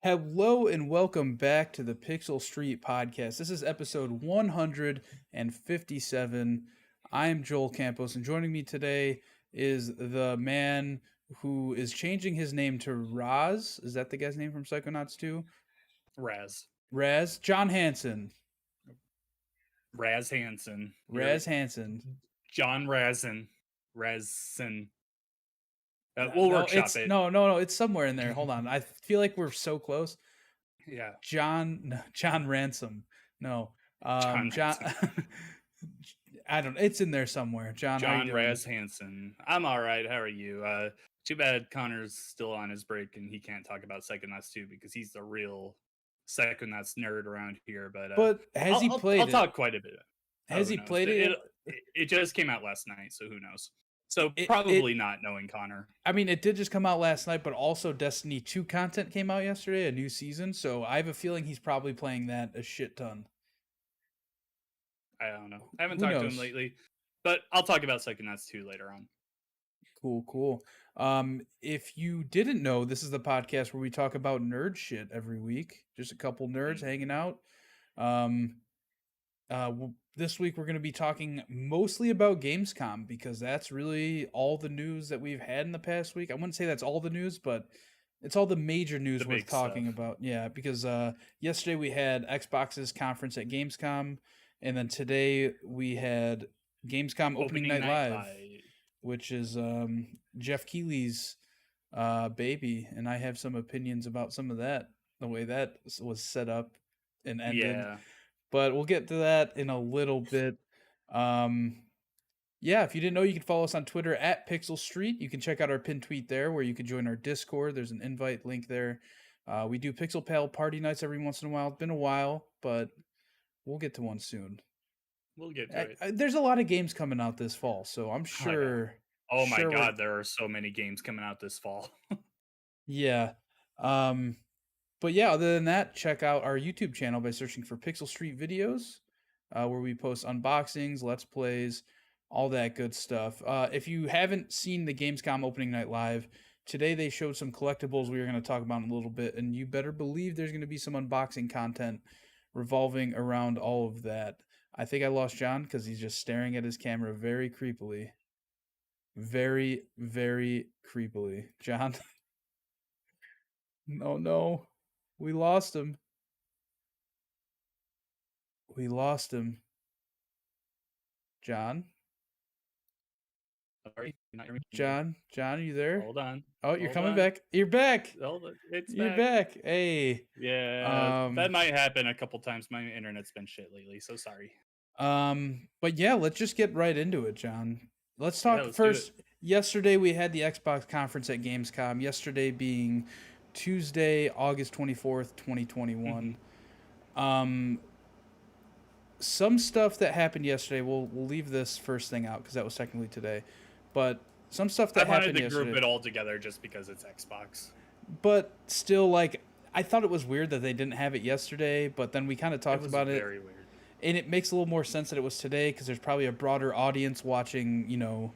Hello and welcome back to the Pixel Street Podcast. This is episode 157. I am Joel Campos, and joining me today is the man who is changing his name to Raz. Is that the guy's name from Psychonauts 2? Raz. John Hansen. Raz Hansen. Raz Hansen. John Razin. Razin. We'll workshop it. No. It's somewhere in there. Hold on. I feel like we're so close. Yeah. John Ransom. No. John. Ransom. I don't. It's in there somewhere. John Raz Hansen. I'm all right. How are you? Too bad Connor's still on his break and he can't talk about Psychonauts 2 because he's the real Psychonauts nerd around here. But has he played? I'll talk quite a bit. Has he played it? It just came out last night, so who knows? So probably not knowing Connor. I mean, it did just come out last night, but also Destiny 2 content came out yesterday, a new season. So I have a feeling he's probably playing that a shit ton. I don't know. I haven't talked to him lately, but I'll talk about Psychonauts 2 later on. Cool. If you didn't know, this is the podcast where we talk about nerd shit every week. Just a couple nerds hanging out. This week we're going to be talking mostly about Gamescom because that's really all the news that we've had in the past week. I wouldn't say that's all the news, but it's all the major news worth talking about. Yeah, because yesterday we had Xbox's conference at Gamescom, and then today we had Gamescom Opening Night Live, which is Jeff Keighley's baby, and I have some opinions about some of that, the way that was set up and ended. Yeah. But we'll get to that in a little bit. If you didn't know, you can follow us on Twitter at Pixel Street. You can check out our pinned tweet there where you can join our Discord. There's an invite link there. We do Pixel Pal party nights every once in a while. It's been a while, but we'll get to one soon. We'll get to it. There's a lot of games coming out this fall, so I'm sure. Oh my God, there are so many games coming out this fall. Yeah. But yeah, other than that, check out our YouTube channel by searching for Pixel Street Videos, where we post unboxings, Let's Plays, all that good stuff. If you haven't seen the Gamescom Opening Night Live, today they showed some collectibles we are going to talk about in a little bit, and you better believe there's going to be some unboxing content revolving around all of that. I think I lost John because he's just staring at his camera very creepily. Very, very creepily. John? No. We lost him. John? Sorry, John, are you there? Hold on. Oh, you're coming back. You're back. You're back. Hey. Yeah, that might happen a couple times. My internet's been shit lately, so sorry. But yeah, let's just get right into it, John. Let's talk first. Yesterday we had the Xbox conference at Gamescom. Yesterday being Tuesday, August 24th, 2021. Some stuff that happened yesterday, we'll leave this first thing out because that was technically today. But some stuff that happened yesterday. I wanted to group it all together just because it's Xbox. But still, I thought it was weird that they didn't have it yesterday, but then we kind of talked about it. Very weird. And it makes a little more sense that it was today because there's probably a broader audience watching,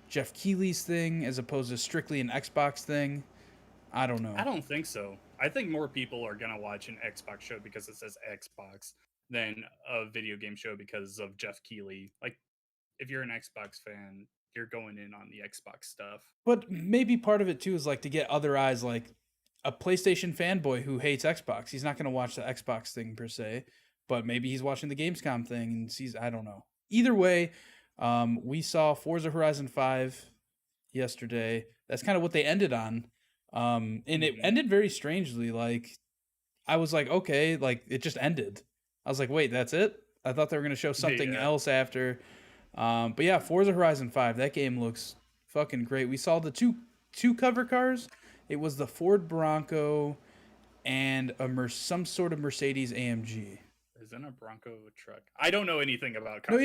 Jeff Keighley's thing as opposed to strictly an Xbox thing. I don't know. I don't think so. I think more people are going to watch an Xbox show because it says Xbox than a video game show because of Jeff Keighley. If you're an Xbox fan, you're going in on the Xbox stuff. But maybe part of it, too, is to get other eyes, like a PlayStation fanboy who hates Xbox. He's not going to watch the Xbox thing, per se. But maybe he's watching the Gamescom thing and sees, I don't know. Either way, we saw Forza Horizon 5 yesterday. That's kind of what they ended on. And it ended very strangely. I was like, okay, it just ended. I was like, wait, that's it? I thought they were going to show something else after. But yeah, Forza Horizon 5, that game looks fucking great. We saw the two cover cars. It was the Ford Bronco and some sort of Mercedes AMG. Isn't a Bronco a truck? I don't know anything about cars.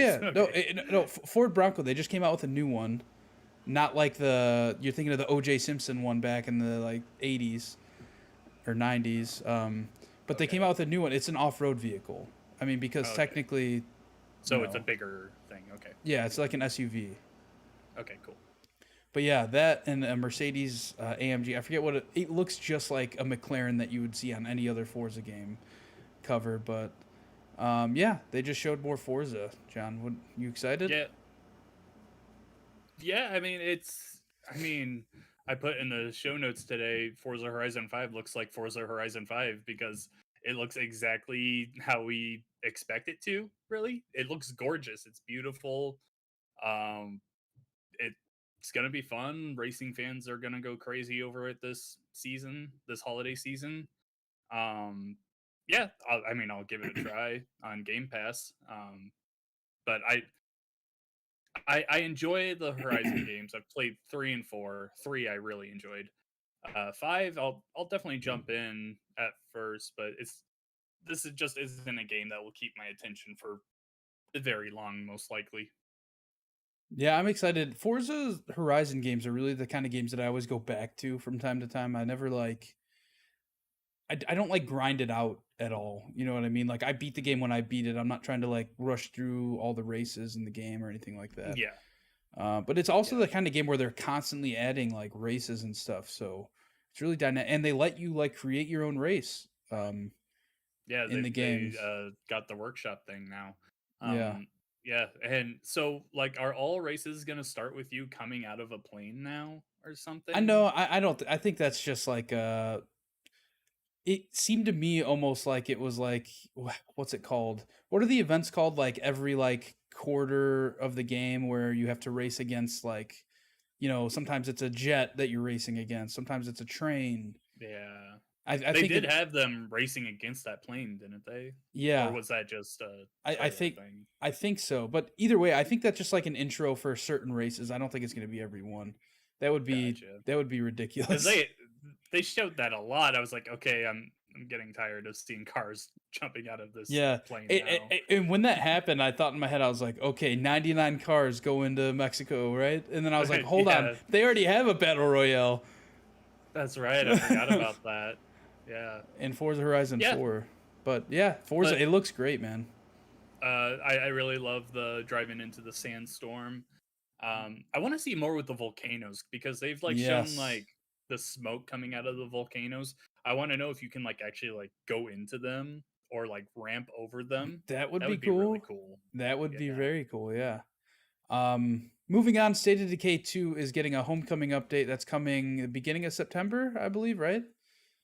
No, Ford Bronco, they just came out with a new one. Not like you're thinking of the O.J. Simpson one back in the 80s or 90s. But they came out with a new one. It's an off-road vehicle. I mean, because technically... So it's a bigger thing. Okay. Yeah, it's like an SUV. Okay, cool. But yeah, that and a Mercedes AMG. I forget what it looks just like a McLaren that you would see on any other Forza game cover. But yeah, they just showed more Forza. John, what, you excited? Yeah, yeah. I mean, I put in the show notes today. Forza Horizon 5 looks like Forza Horizon 5 because it looks exactly how we expect it to. Really, it looks gorgeous. It's beautiful. Um, it's gonna be fun. Racing fans are gonna go crazy over it this season, this holiday season. Um, yeah, I'll give it a try on Game Pass. But I enjoy the Horizon games. I've played 3 and 4. 3 I really enjoyed. 5 I'll definitely jump in at first, but this is just isn't a game that will keep my attention for very long, most likely. Yeah, I'm excited. Forza Horizon games are really the kind of games that I always go back to from time to time. I never like I don't like grind it out at all. You know what I mean? Like I beat the game when I beat it. I'm not trying to like rush through all the races in the game or anything like that. Yeah, But it's also yeah, the kind of game where they're constantly adding like races and stuff. So it's really dynamic, and they let you like create your own race yeah. in the They games. got the workshop thing now. Yeah, Yeah, and so like, are all races gonna start with you coming out of a plane now or I something? know. I don't. I think that's just like it seemed to me almost like it was like what's it called? What are the events called? Like every like quarter of the game where you have to race against like sometimes it's a jet that you're racing against, sometimes it's a train. Yeah. I They think did it have them racing against that plane, didn't they? Or yeah was that just a I trailer think thing? I think so. But either way, I think that's just like an intro for certain races. I don't think it's going to be every one. Gotcha. That would be Because ridiculous. they showed that a lot. I was like, okay, I'm getting tired of seeing cars jumping out of this Yeah. plane now. And when that happened, I thought in my head, I was like, okay, 99 cars go into Mexico, right? And then I was like, hold on, Yeah, they already have a battle royale that's right. I forgot about that. Yeah. in Forza Horizon Yeah, 4. But yeah, Forza, but it looks great, man. I really love the driving into the sandstorm. I want to see more with the volcanoes because they've like shown Yes. like the smoke coming out of the volcanoes. I want to know if you can like actually like go into them or like ramp over them. That would That be would be really cool. cool. That would be Yeah. very cool, yeah. Moving on, State of Decay 2 is getting a homecoming update that's coming the beginning of September, I believe, right?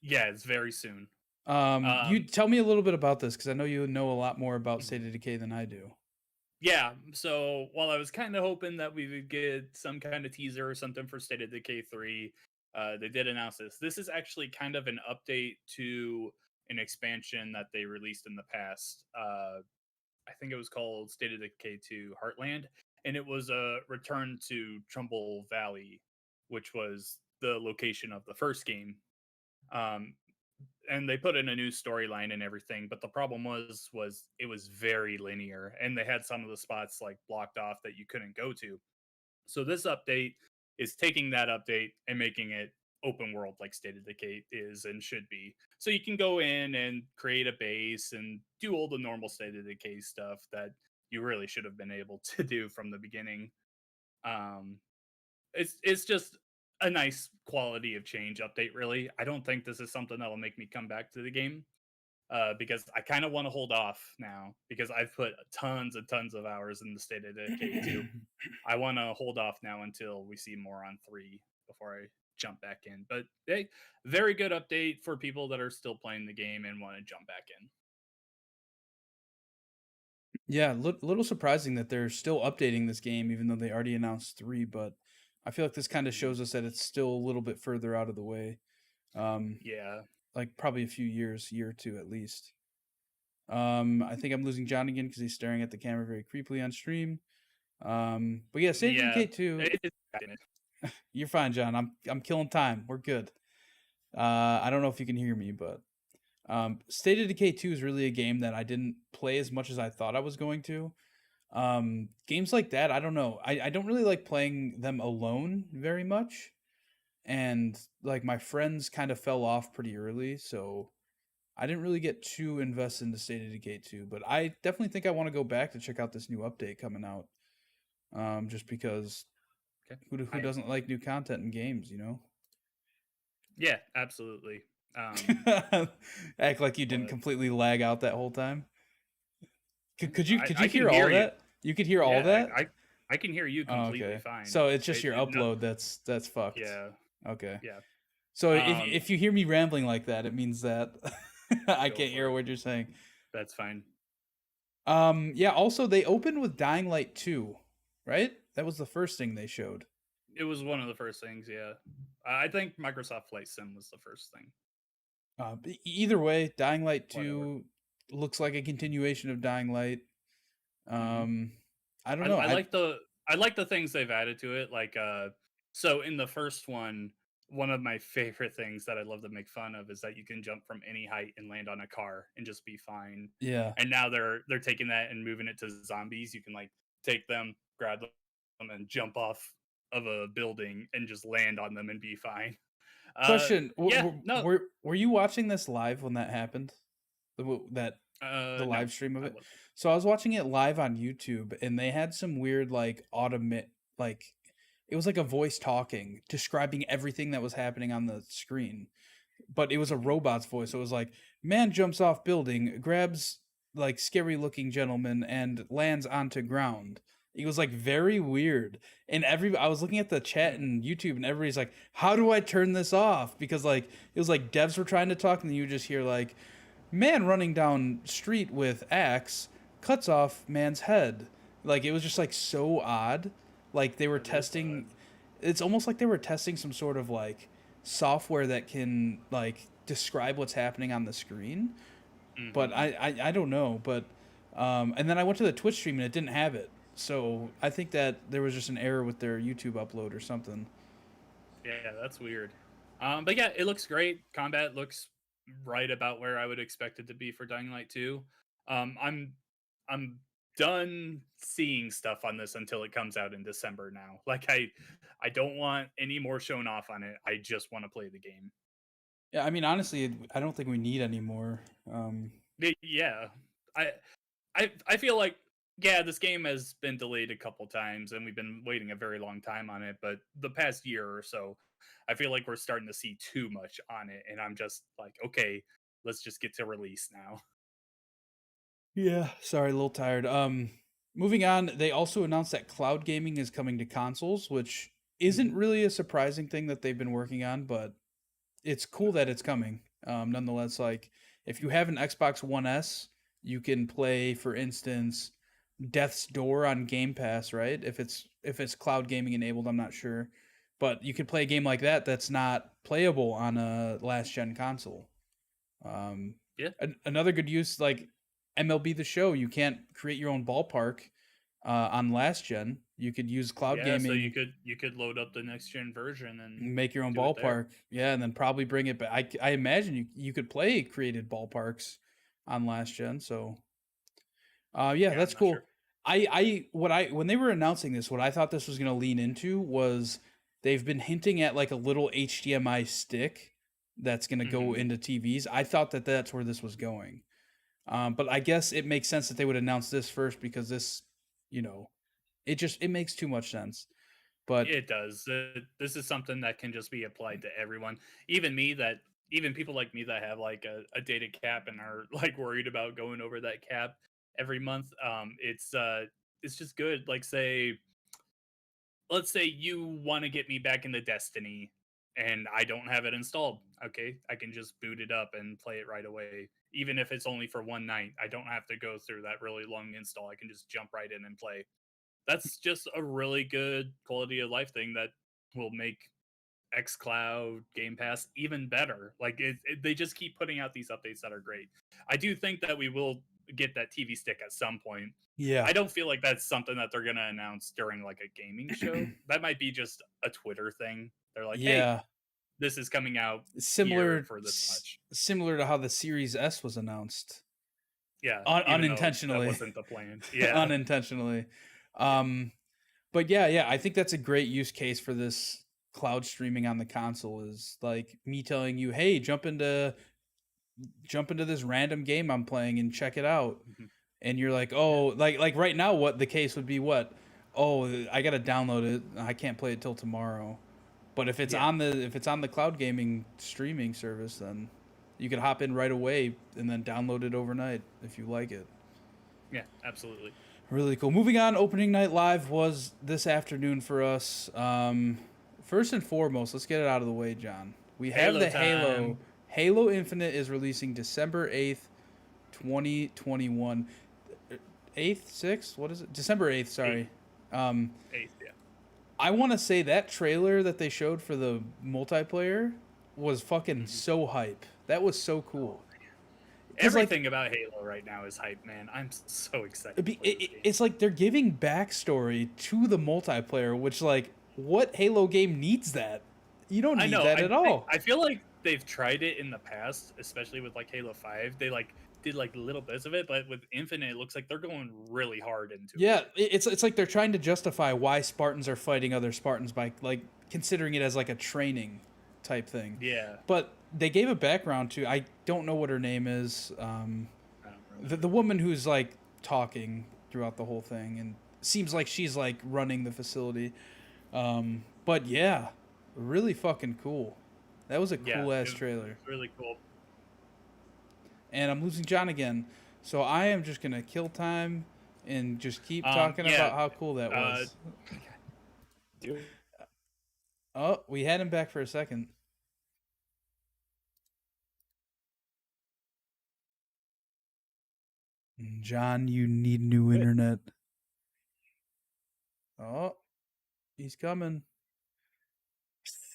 Yeah, it's very soon. You Um tell me a little bit about this because I know you know a lot more about State of Decay than I do. yeah, so while I was kind of hoping that we would get some kind of teaser or something for State of Decay 3, they did announce this. This is actually kind of an update to an expansion that they released in the past. I think it was called State of Decay 2 Heartland, and it was a return to Trumbull Valley, which was the location of the first game. Um, and they put in a new storyline and everything, but the problem was it was very linear, and they had some of the spots like blocked off that you couldn't go to. So this update is taking that update and making it open world like State of Decay is and should be. So you can go in and create a base and do all the normal State of Decay stuff that you really should have been able to do from the beginning. Um, it's just a nice quality of change update. Really, I don't think this is something that will make me come back to the game because I kind of want to hold off now because I've put tons and tons of hours in the State of Decay 2. I want to hold off now until we see more on 3 before I jump back in. But hey, very good update for people that are still playing the game and want to jump back in. Yeah, little surprising that they're still updating this game, even though they already announced 3. But I feel like this kind of Mhm. shows us that it's still a little bit further out of the way. Um, Yeah. like probably a few years, year or two at least. I think I'm losing John again because he's staring at the camera very creepily on stream. But yeah, State of Yeah. Decay 2, It's you're fine, John. I'm killing time. We're good. I don't know if you can hear me, but State of Decay 2 is really a game that I didn't play as much as I thought I was going to. Games like that, I don't know. I don't really like playing them alone very much. And like my friends kind of fell off pretty early, so I didn't really get too invested into State of Decay 2, but I definitely think I want to go back to check out this new update coming out. Just because Okay. Who doesn't like new content in games, you know? Yeah, absolutely. Act like you didn't But completely lag out that whole time. Could you I can hear all hear you. that? You could hear all Yeah, that? I can hear you Oh, completely okay. fine. So it's just your No, upload that's fucked. yeah, Okay. yeah. So Um, if you hear me rambling like that, it means that I go can't for hear it. what you're saying. That's fine. Yeah, also they opened with Dying Light 2, right? That was the first thing they showed. It was one of the first things. Yeah, I think Microsoft Flight Sim was the first thing. Either way, Dying Light Whatever. 2 looks like a continuation of Dying Light. Hmm. Um I don't know. I like the things they've added to it. Like so in the first one of my favorite things that I love to make fun of is that you can jump from any height and land on a car and just be fine. Yeah. And now they're taking that and moving it to zombies. You can like take them, grab them, and jump off of a building and just land on them and be fine. Question: Yeah, no, were you watching this live when that happened? That the no, live stream of I it. wasn't. So I was watching it live on YouTube, and they had some weird like automate like it was like a voice talking, describing everything that was happening on the screen. But it was a Mhm. robot's voice. So it was like man jumps off building, grabs like scary looking gentleman, and lands onto ground. It was like very weird. And I was looking at the chat Hmm. and YouTube, and everybody's like, "How do I turn this off?" Because like it was like devs were trying to talk, and then you just hear like man running down street with axe cuts off man's head. Like it was just like so odd. Like they were That is testing. It's almost like they were testing some sort of like software that can like describe what's happening on the screen. But Hmm. I don't know. But and then I went to the Twitch stream and it didn't have it. So I think that there was just an error with their YouTube upload or something. Yeah, that's weird. But yeah, it looks great. Combat looks right about where I would expect it to be for Dying Light 2. Um, I'm I'm done seeing stuff on this until it comes out in December now. Like I don't want any more shown off on it. I just want to play the game. Yeah, I mean honestly, I don't think we need any more. Yeah. I I feel like yeah, this game has been delayed a couple times and we've been waiting a very long time on it, but the past year or so, I feel like we're starting to see too much on it and I'm just like, okay, let's just get to release now. Yeah, sorry, a little tired. Moving on, they also announced that cloud gaming is coming to consoles, which isn't Mhm. really a surprising thing that they've been working on, but it's cool No. that it's coming. Nonetheless, like if you have an Xbox One S, you can play, for instance, Death's Door on Game Pass, right? If it's cloud gaming enabled, I'm not sure, but you could play a game like that that's not playable on a last gen console. Um, Yeah. Another good use, like MLB The Show, you can't create your own ballpark on last gen. You could use cloud Yeah, so gaming, you could load up the next gen version and make your own do it there. ballpark, yeah, and then probably bring it back. I imagine you could play created ballparks on last gen. So, yeah, Yeah, that's I'm not sure. cool. When they were announcing this, what I thought this was going to lean into was they've been hinting at like a little HDMI stick that's going to go Mhm. into TVs. I thought that that's where this was going. But I guess it makes sense that they would announce this first because this, you know, it makes too much sense. But It does. This is something that can just be applied to everyone. Even me that even people like me that have like a data cap and are like worried about going over that cap every month. It's just good. Like say let's say you want to get me back into Destiny and I don't have it installed. Okay, I can just boot it up and play it right away. Even if it's only for one night, I don't have to go through that really long install. I can just jump right in and play. That's just a really good quality of life thing that will make xCloud Game Pass even better. Like they just keep putting out these updates that are great. I do think that we will get that TV stick at some point. yeah, I don't feel like that's something that they're gonna announce during like a gaming show. That might be just a Twitter thing. They're like, "Hey, yeah, this is coming out here similar for this much." similar to how the Series S was announced Yeah, even though that unintentionally, wasn't the plan. Yeah. unintentionally. Yeah. Um, but yeah, I think that's a great use case for this cloud streaming on the console. Is like me telling you, hey, jump into this random game I'm playing and check it out. Mhm. And you're like, Yeah. oh, like right now, what the case would be? What? Oh, I gotta download it. I can't play it till tomorrow. But if it's Yeah, on the cloud gaming streaming service, then you could hop in right away and then download it overnight if you like it. yeah, absolutely. Really cool. Moving on, opening night live was this afternoon for us. First and foremost, let's get it out of the way, John. We have Halo the Halo. time. Halo Infinite is releasing December 8th, 2021. 8th, 6th? What is it? December 8th, sorry. Um, Eighth, yeah. I want to say that trailer that they showed for the multiplayer was fucking Mhm. so hype. That was so Oh, cool. man. Because, like, Everything about Halo right now is hype, man. I'm so excited to play this game. it's like they're giving backstory to the multiplayer, which, like, what Halo game needs that? You don't I need know. that at all. I feel like they've tried it in the past, especially with like Halo 5. They like did like little bits of it, but with Infinite, it looks like they're going really hard into Yeah, it. it's like they're trying to justify why Spartans are fighting other Spartans by, like, considering it as like a training type thing. Yeah, But they gave a background to, I don't know what her name is. I don't The remember. woman who's like talking throughout the whole thing and seems like she's like running the facility. But yeah, really fucking cool. That was a Yeah, cool ass it trailer. was really cool. And I'm losing John again, so I am just gonna kill time and just keep talking Yeah, about how cool that uh, was. dude. Oh, we had him back for a second. John, you need new internet. Oh, he's coming.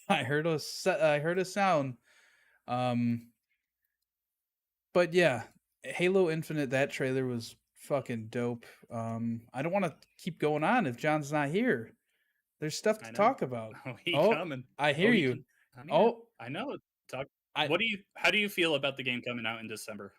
I heard a sound. Um, but yeah, Halo Infinite, that trailer was fucking dope. I don't want to keep going on if John's not here. There's stuff I to know. talk about. Oh, he Oh, coming. I Oh, hear he you. can. I'm here. Oh, I know. Talk. I What do you? How do you feel about the game coming out in December?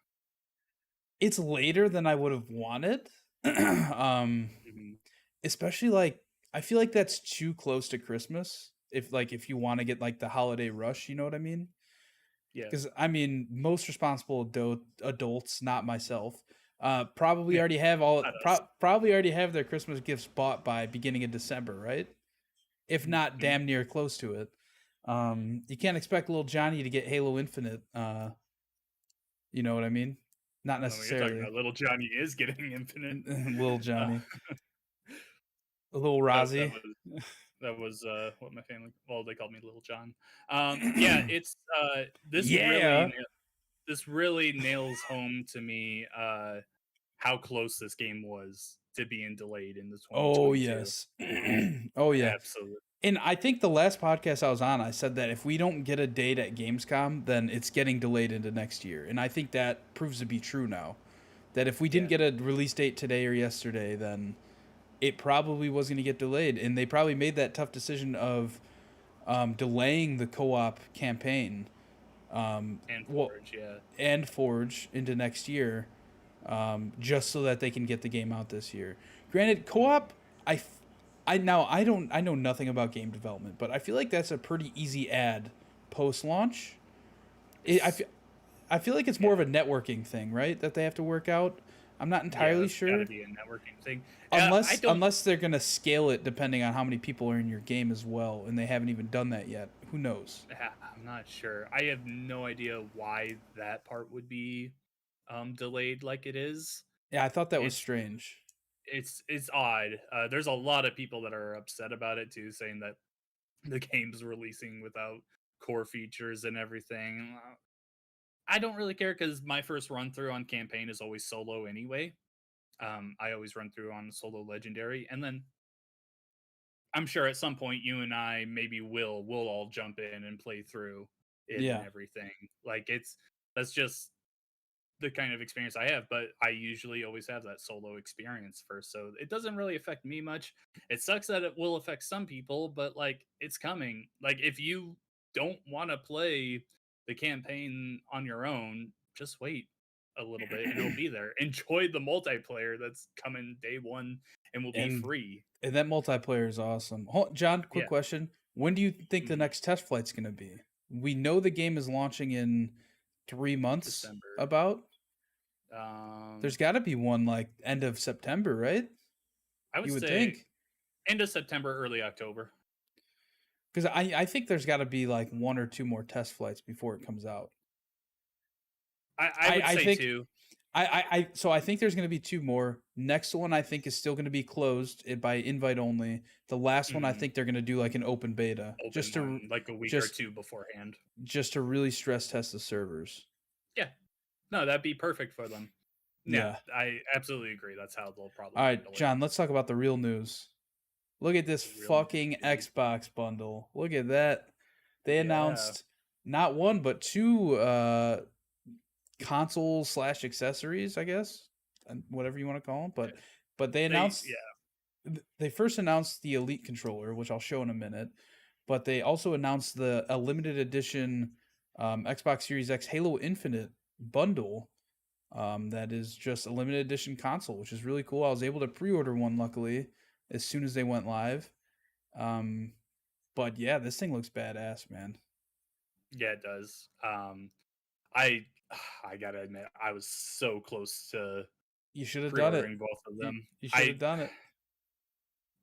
it's later than I would have wanted. um, Mhm. especially like I feel like that's too close to Christmas. If you want to get like the holiday rush, you know what I mean? Yeah. Because I mean, most responsible adults, not myself, probably Yeah. already have Not us. probably already have their Christmas gifts bought by beginning of December, right? If not, Mhm. damn near close to it. You can't expect little Johnny to get Halo Infinite. You know what I mean? Not Oh, you're talking necessarily about little Johnny is getting Infinite. little Uh, Johnny, little that Rozzy. was what my family, well, they called me Little John. Yeah, it's Yeah. this really nails home to me how close this game was to being delayed into Oh 2022. yes. Oh yeah. Absolutely. And I think the last podcast I was on, I said that if we don't get a date at Gamescom, then it's getting delayed into next year. And I think that proves to be true now. That if we didn't Yeah. get a release date today or yesterday, then it probably was going to get delayed. And they probably made that tough decision of delaying the co-op campaign, And well, Forge, yeah. and Forge into next year, just so that they can get the game out this year. Granted, co-op, I know nothing about game development, but I feel like that's a pretty easy ad post launch. It's I feel like it's more yeah. of a networking thing, right? That they have to work out. I'm not Yeah, entirely it's got to sure, be a networking thing. I unless don't. they're gonna scale it depending on how many people are in your game as well, and they haven't even done that yet. Who knows? I'm not sure. I have no idea why that part would be delayed like it is. Yeah, I thought that was It's strange. it's odd. There's a lot of people that are upset about it too, saying that the game's releasing without core features and everything. I don't really care because my first run through on campaign is always solo anyway. I always run through on solo legendary, and then I'm sure at some point you and I maybe we'll all jump in and play through it and Yeah, everything. Like that's just the kind of experience I have, but I usually always have that solo experience first. So it doesn't really affect me much. It sucks that it will affect some people, but like it's coming. Like if you don't want to play the campaign on your own, just wait a little bit and it'll be there. Enjoy the multiplayer that's coming day one and will be and free. and that multiplayer is awesome. John, quick Yeah. question: when do you think the Mhm. next test flight's gonna be? We know the game is launching in 3 months. December. About Um, there's got to be one like end of September, right? I would You would say think. End of September, early October. Because I think there's got to be like 1 or 2 more test flights before it comes out. I would say think 2. so I think there's going to be 2 more. Next one I think is still going to be closed by invite only. The last one I think they're going to do like an open beta, just to one, like a week or 2 beforehand, just to really stress test the servers. Yeah, no, that'd be perfect for them. Yeah, I absolutely agree. That's how they'll probably. All right, John, let's talk about the real news. Look at this fucking Xbox bundle. Look at that. They announced not 1 but 2 consoles / accessories, I guess, whatever you want to call them. But they announced they first announced the Elite controller, which I'll show in a minute. But they also announced a limited edition Xbox Series X Halo Infinite bundle. That is just a limited edition console, which is really cool. I was able to pre-order one, luckily, as soon as they went live. But yeah, this thing looks badass, man. Yeah, it does. I gotta admit, I was so close to. You should have done it. Both of them. You should have done it.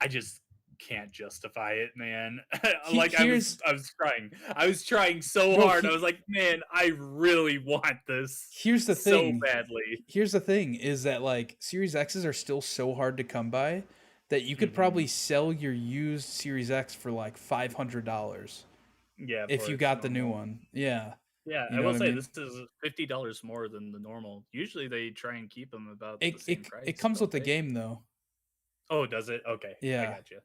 I just can't justify it, man. Like I was trying. I was trying so hard. I was like, man, I really want this. Here's the thing. So badly. Here's the thing: is that like Series X's are still so hard to come by that you could probably sell your used Series X for like $500. Yeah, if you got the new one. Yeah. Yeah, I will say this is $50 more than the normal. Usually they try and keep them about the same price. It comes with the game though. Oh, does it? Okay. Yeah. I got you.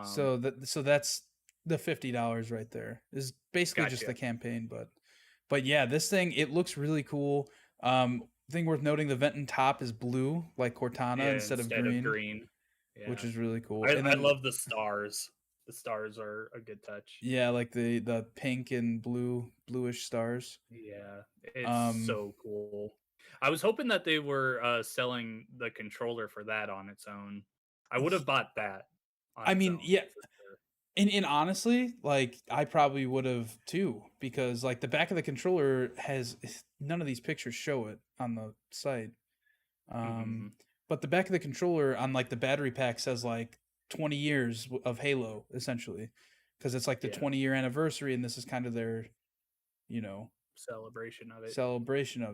So that's the $50 right there. Is basically just the campaign, but yeah, this thing, it looks really cool. Thing worth noting, the vent and top is blue like Cortana instead of green. Yeah. Which is really cool. I love the stars. The stars are a good touch. Yeah, like the pink and bluish stars. Yeah, it's so cool. I was hoping that they were selling the controller for that on its own. I would have bought that. I mean, yeah. Sure. And honestly, like I probably would have too, because like the back of the controller has none of these pictures show it on the site. But the back of the controller on like the battery pack says like 20 years of Halo, essentially, because it's like the 20-year anniversary, and this is kind of their, celebration of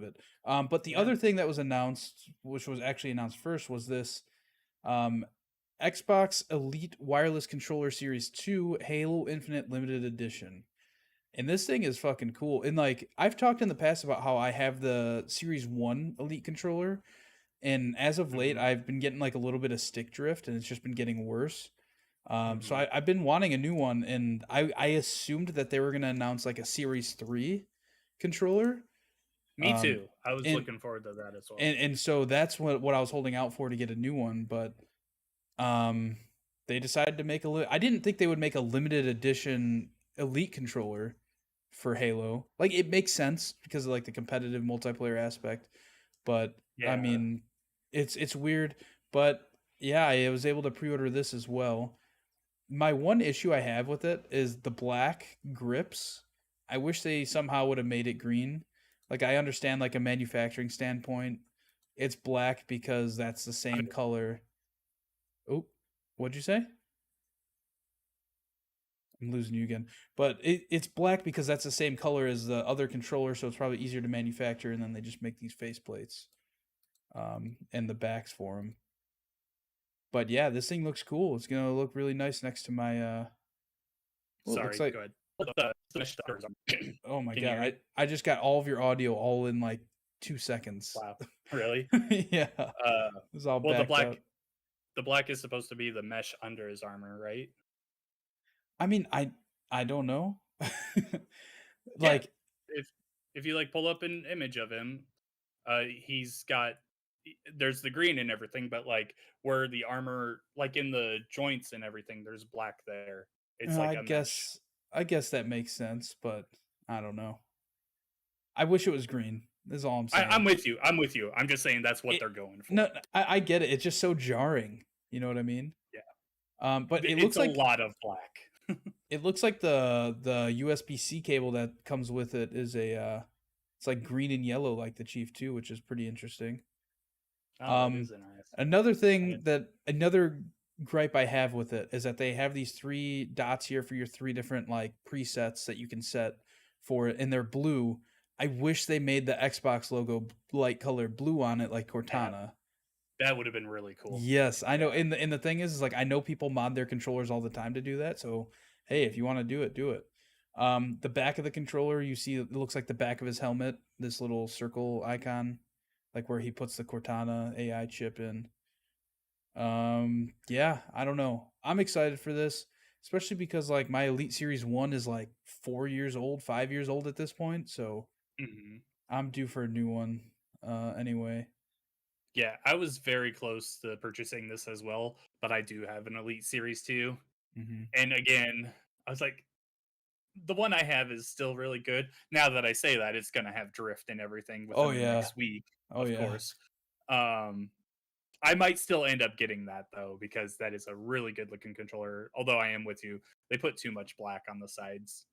it. But the other thing that was announced, which was actually announced first, was this Xbox Elite Wireless Controller Series 2 Halo Infinite Limited Edition. And this thing is fucking cool. And like I've talked in the past about how I have the Series 1 Elite controller, and as of late I've been getting like a little bit of stick drift, and it's just been getting worse. So I've been wanting a new one, and I assumed that they were going to announce like a Series 3 controller. Me too. I was looking forward to that as well. And so that's what I was holding out for, to get a new one, but they decided to make I didn't think they would make a limited edition Elite controller for Halo. Like it makes sense because of like the competitive multiplayer aspect, but I mean it's weird. But yeah, I was able to pre-order this as well. My one issue I have with it is the black grips. I wish they somehow would have made it green. Like I understand like a manufacturing standpoint, it's black because that's the same color. Oh, what'd you say? I'm losing you again. But it's black because that's the same color as the other controller, so it's probably easier to manufacture, and then they just make these faceplates and the backs for them. But yeah, this thing looks cool. It's going to look really nice next to my... Sorry, go ahead. Oh my God, I just got all of your audio all in like 2 seconds. Wow, really? Yeah. It was all backed up. The black is supposed to be the mesh under his armor, right? I mean, I don't know. Like, if you like pull up an image of him, there's the green and everything, but like where the armor, like in the joints and everything, there's black there. It's like I guess that makes sense, but I don't know. I wish it was green. Is all I'm saying. I'm with you. I'm just saying that's what they're going for. No, I get it. It's just so jarring. You know what I mean? Yeah. But it looks like a lot of black. It looks like the USB-C cable that comes with it is it's like green and yellow like the Chief 2, which is pretty interesting. That is nice. Another thing another gripe I have with it is that they have these 3 dots here for your 3 different like presets that you can set for it, and they're blue. I wish they made the Xbox logo light colored blue on it like Yeah, Cortana. that would have been really cool. Yes, I know. Yeah. And the thing is like I know people mod their controllers all the time to do that. So hey, if you want to do it, do it. The back of the controller, you see it looks like the back of his helmet, this little circle icon, like where he puts the Cortana AI chip in. Yeah, I don't know. I'm excited for this, especially because like my Elite Series 1 is like 4 years old, 5 years old at this point, so Mhm. I'm due for a new one anyway. Yeah, I was very close to purchasing this as well, but I do have an Elite Series 2. Mhm. And again, I was like, the one I have is still really good. Now that I say that, it's gonna have drift and everything Oh within the yeah. next week, Oh of yeah. course. Um, I might still end up getting that though, because that is a really good looking controller. Although I am with you, they put too much black on the sides.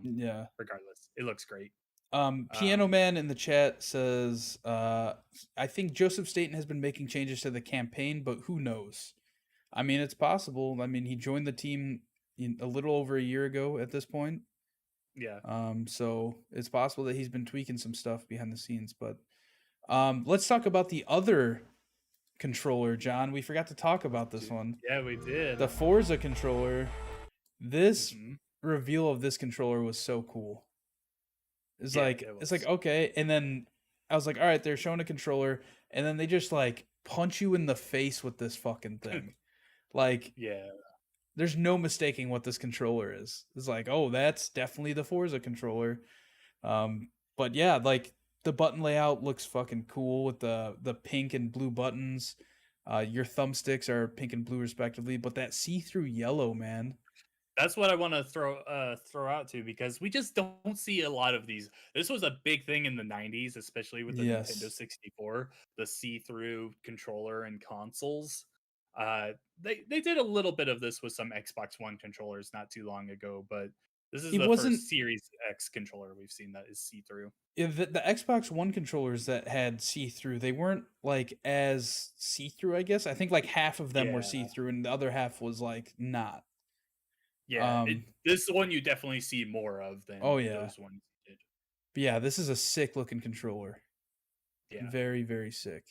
Yeah. Regardless, it looks great. Piano Um, Man in the chat says, I think Joseph Staten has been making changes to the campaign, but who knows? I mean, it's possible. I mean, he joined the team a little over a year ago at this point. yeah, So it's possible that he's been tweaking some stuff behind the scenes. But let's talk about the other controller, John. We forgot to talk about this one. yeah, we did. The Forza controller. This Hmm. reveal of this controller was so cool. Yeah, it It's like was. okay, and then I was like, all right, they're showing a controller, and then they just like punch you in the face with this fucking thing. Like, Yeah, there's no mistaking what this controller is. It's like, oh, that's definitely the Forza controller. But yeah, like the button layout looks fucking cool with the pink and blue buttons. Your thumbsticks are pink and blue respectively, but that see-through yellow, man. that's what I want to throw out to, because we just don't see a lot of these. This was a big thing in the 90s, especially with the Nintendo Yes. 64, the see-through controller and consoles. Uh they did a little bit of this with some Xbox One controllers not too long ago, but this is It the wasn't first Series X controller we've seen that is see-through. the Xbox One controllers that had see-through, they weren't like as see-through, I guess. I think like half of them were Yeah. see-through and the other half was like not. Yeah, Um this one you definitely see more of oh than yeah. those ones did. But yeah, this is a sick looking controller. Yeah. Very, very sick.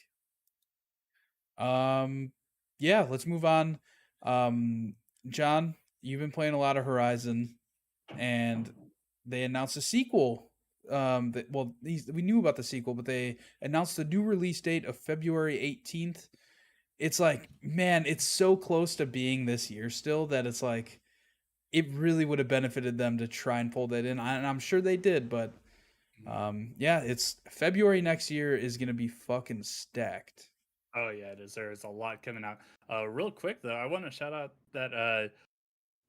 Um, yeah, let's move on. Um, John, you've been playing a lot of Horizon, and they announced a sequel. We knew about the sequel, but they announced the new release date of February 18th. It's like, man, it's so close to being this year still that it's like it really would have benefited them to try and pull that in. And I'm sure they did, but Mhm. yeah, it's February next year is gonna be fucking stacked. Oh yeah, it is. There's a lot coming out. Real quick though, I want to shout out that a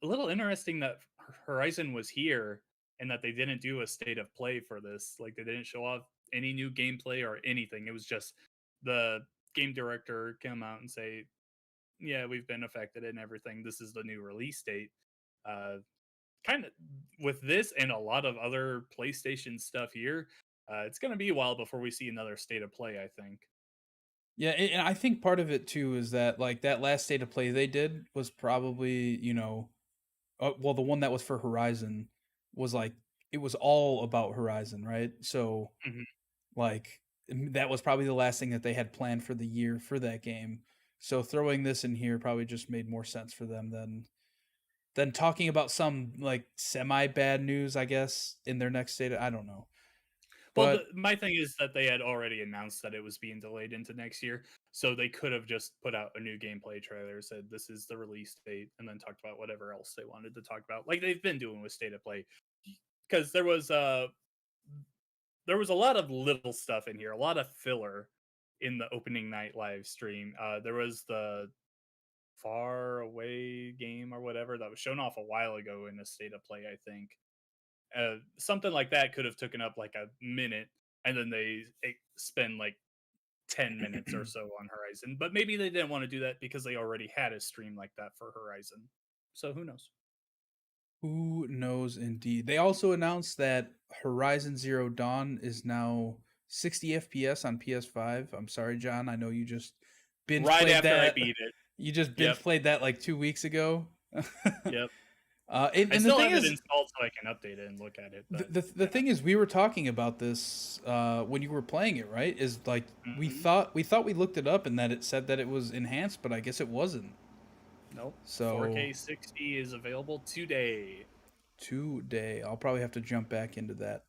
little interesting that Horizon was here and that they didn't do a state of play for this. Like they didn't show off any new gameplay or anything. It was just the game director come out and say, "Yeah, we've been affected and everything. This is the new release date." Uh, kind of with this and a lot of other PlayStation stuff here. It's going to be a while before we see another state of play, I think. Yeah, and I think part of it too is that like that last state of play they did was probably well the one that was for Horizon was like it was all about Horizon, right? So Mhm. like that was probably the last thing that they had planned for the year for that game. So throwing this in here probably just made more sense for them than talking about some like semi bad news, I guess, in their next state. I don't know, Well, but my thing is that they had already announced that it was being delayed into next year, so they could have just put out a new gameplay trailer, said this is the release date, and then talked about whatever else they wanted to talk about, like they've been doing with State of Play. Because there was a lot of little stuff in here, a lot of filler in the opening night live stream. There was the far away game or whatever that was shown off a while ago in a State of Play, I think. Something like that could have taken up like a minute, and then they spend like 10 minutes or so on Horizon. But maybe they didn't want to do that because they already had a stream like that for Horizon. So who knows? who knows indeed. They also announced that Horizon Zero Dawn is now 60 FPS on PS5. I'm sorry, John. I know you just binge Right played after I that. beat it. You just Yep. binge played that like 2 weeks ago. Yep. I And the still thing have it is, installed so I can update it and look at it, but the thing is, we were talking about this when you were playing it, right? Is like hmm we thought we looked it up and that it said that it was enhanced, but I guess it wasn't. nope. So 4K 60 is available today. today, I'll probably have to jump back into that.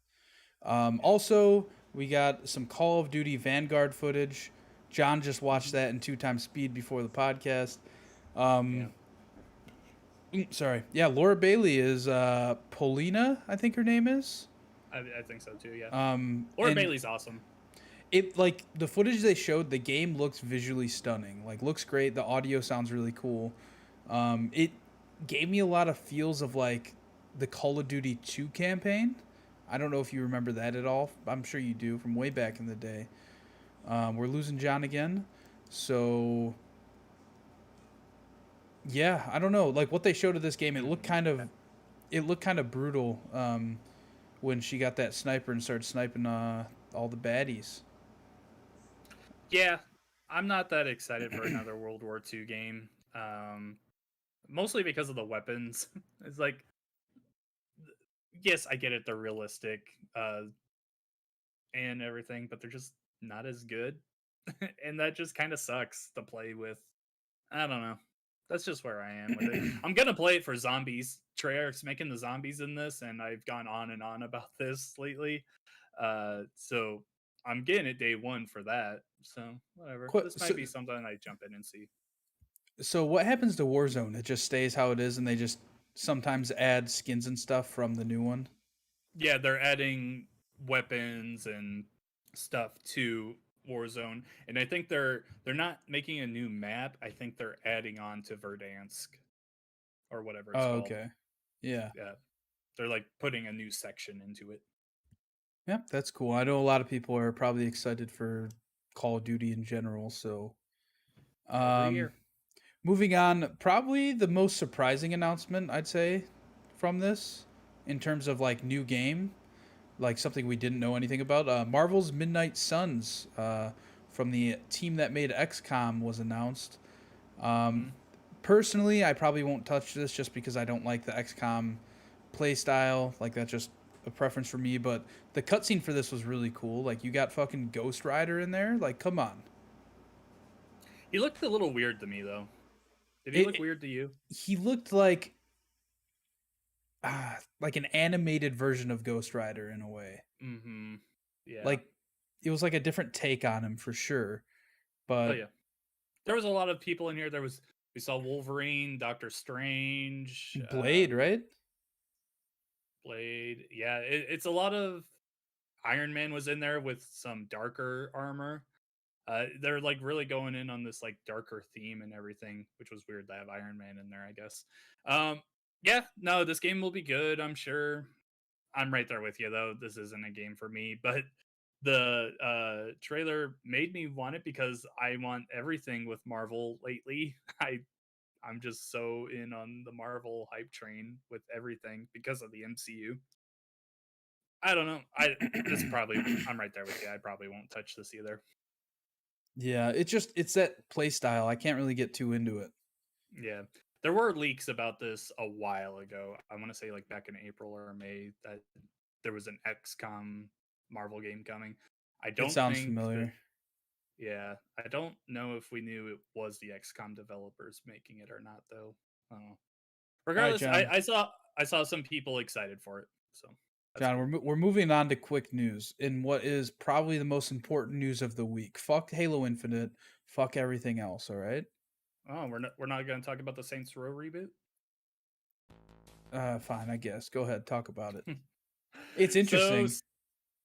Also, we got some Call of Duty Vanguard footage. John just watched Mhm. that in 2 times speed before the podcast. Yeah, Sorry. Yeah, Laura Bailey is Polina, I think her name is. I think so too. Yeah, Laura And Bailey's awesome. it like the footage they showed, the game looks visually stunning. Like looks great. The audio sounds really cool. It gave me a lot of feels of like the Call of Duty 2 campaign. I don't know if you remember that at all. I'm sure you do from way back in the day. We're losing John again. So yeah, I don't know. Like what they showed of this game, it looked kind of brutal when she got that sniper and started sniping all the baddies. Yeah, I'm not that excited for another World War II game. Mostly because of the weapons. It's like, yes, I get it, they're realistic, and everything, but they're just not as good. And that just kind of sucks to play with. I don't know. That's just where I am with it. I'm gonna play it for zombies. Treyarch's making the zombies in this, and I've gone on and on about this lately. So I'm getting it day one for that. So whatever. This So, might be something I jump in and see. so what happens to Warzone? It just stays how it is, and they just sometimes add skins and stuff from the new one. Yeah, they're adding weapons and stuff to Warzone, and I think they're not making a new map. I think they're adding on to Verdansk or whatever it's Oh, called. okay. Yeah. Yeah, they're like putting a new section into it. Yep, that's cool. I know a lot of people are probably excited for Call of Duty in general. So, Every um, year. moving on, probably the most surprising announcement I'd say from this in terms of like new game, like something we didn't know anything about. Marvel's Midnight Suns from the team that made XCOM was announced. Um, hmm Personally, I probably won't touch this just because I don't like the XCOM playstyle. Like that's just a preference for me. But the cutscene for this was really cool. Like you got fucking Ghost Rider in there. Like come on. He looked a little weird to me though. Did he look It weird to you? he looked like an animated version of Ghost Rider in a way. Mm-hmm. Yeah. Like it was like a different take on him for sure. Oh But yeah. There was a lot of people in here. We saw Wolverine, Doctor Strange, Blade, right? Blade. Yeah, it's a lot of Iron Man was in there with some darker armor. They're like really going in on this like darker theme and everything, which was weird to have Iron Man in there, I guess. Um, yeah, no, this game will be good, I'm sure. I'm right there with you though. This isn't a game for me, but the trailer made me want it because I want everything with Marvel lately. I'm just so in on the Marvel hype train with everything because of the MCU. I don't know. I this probably I'm right there with you. I probably won't touch this either. Yeah, it's that play style. I can't really get too into it. Yeah. There were leaks about this a while ago. I want to say like back in April or May that there was an XCOM Marvel game coming. I It don't sounds think that familiar. yeah, I don't know if we knew it was the XCOM developers making it or not though. Oh. All right, Regardless, John. I saw some people excited for it. So that's John, cool. we're moving on to quick news in what is probably the most important news of the week. Fuck Halo Infinite. Fuck everything else. All right. Oh, we're not going to talk about the Saints Row reboot. Fine, I guess. Go ahead, talk about it. It's So interesting.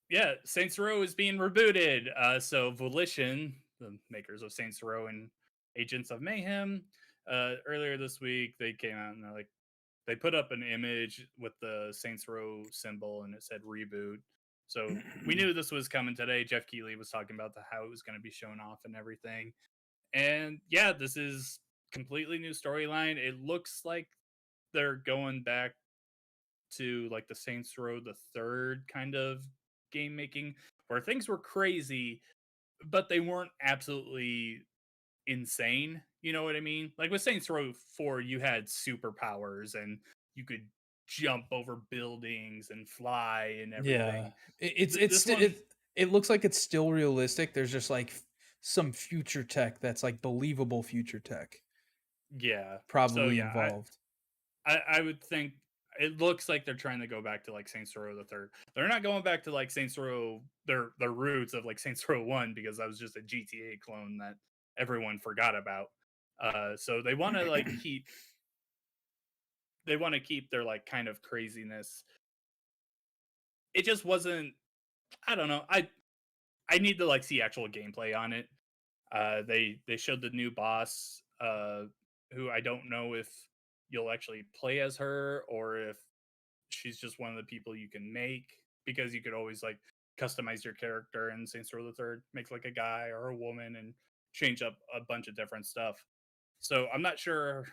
yeah, Saints Row is being rebooted. So Volition, the makers of Saints Row and Agents of Mayhem, earlier this week they came out and they put up an image with the Saints Row symbol and it said reboot. So we knew this was coming today. Jeff Keighley was talking about how it was going to be shown off and everything. And yeah, this is completely new storyline. It looks like they're going back to like the Saints Row the third kind of game making where things were crazy, but they weren't absolutely insane. You know what I mean? Like with Saints Row 4, you had superpowers and you could jump over buildings and fly and Yeah, everything. it's This one, it looks like it's still realistic. There's just like some future tech that's like believable future tech yeah. So probably yeah, involved. I would think it looks like they're trying to go back to like Saints Row the Third. They're not going back to like Saints Row their roots of like Saints Row One because that was just a GTA clone that everyone forgot about. So they want to like keep their like kind of craziness. It just wasn't. I don't know. I need to like see actual gameplay on it. They showed the new boss, who I don't know if you'll actually play as her or if she's just one of the people you can make because you could always like customize your character in Saints Row the Third, make like a guy or a woman and change up a bunch of different stuff. So I'm not sure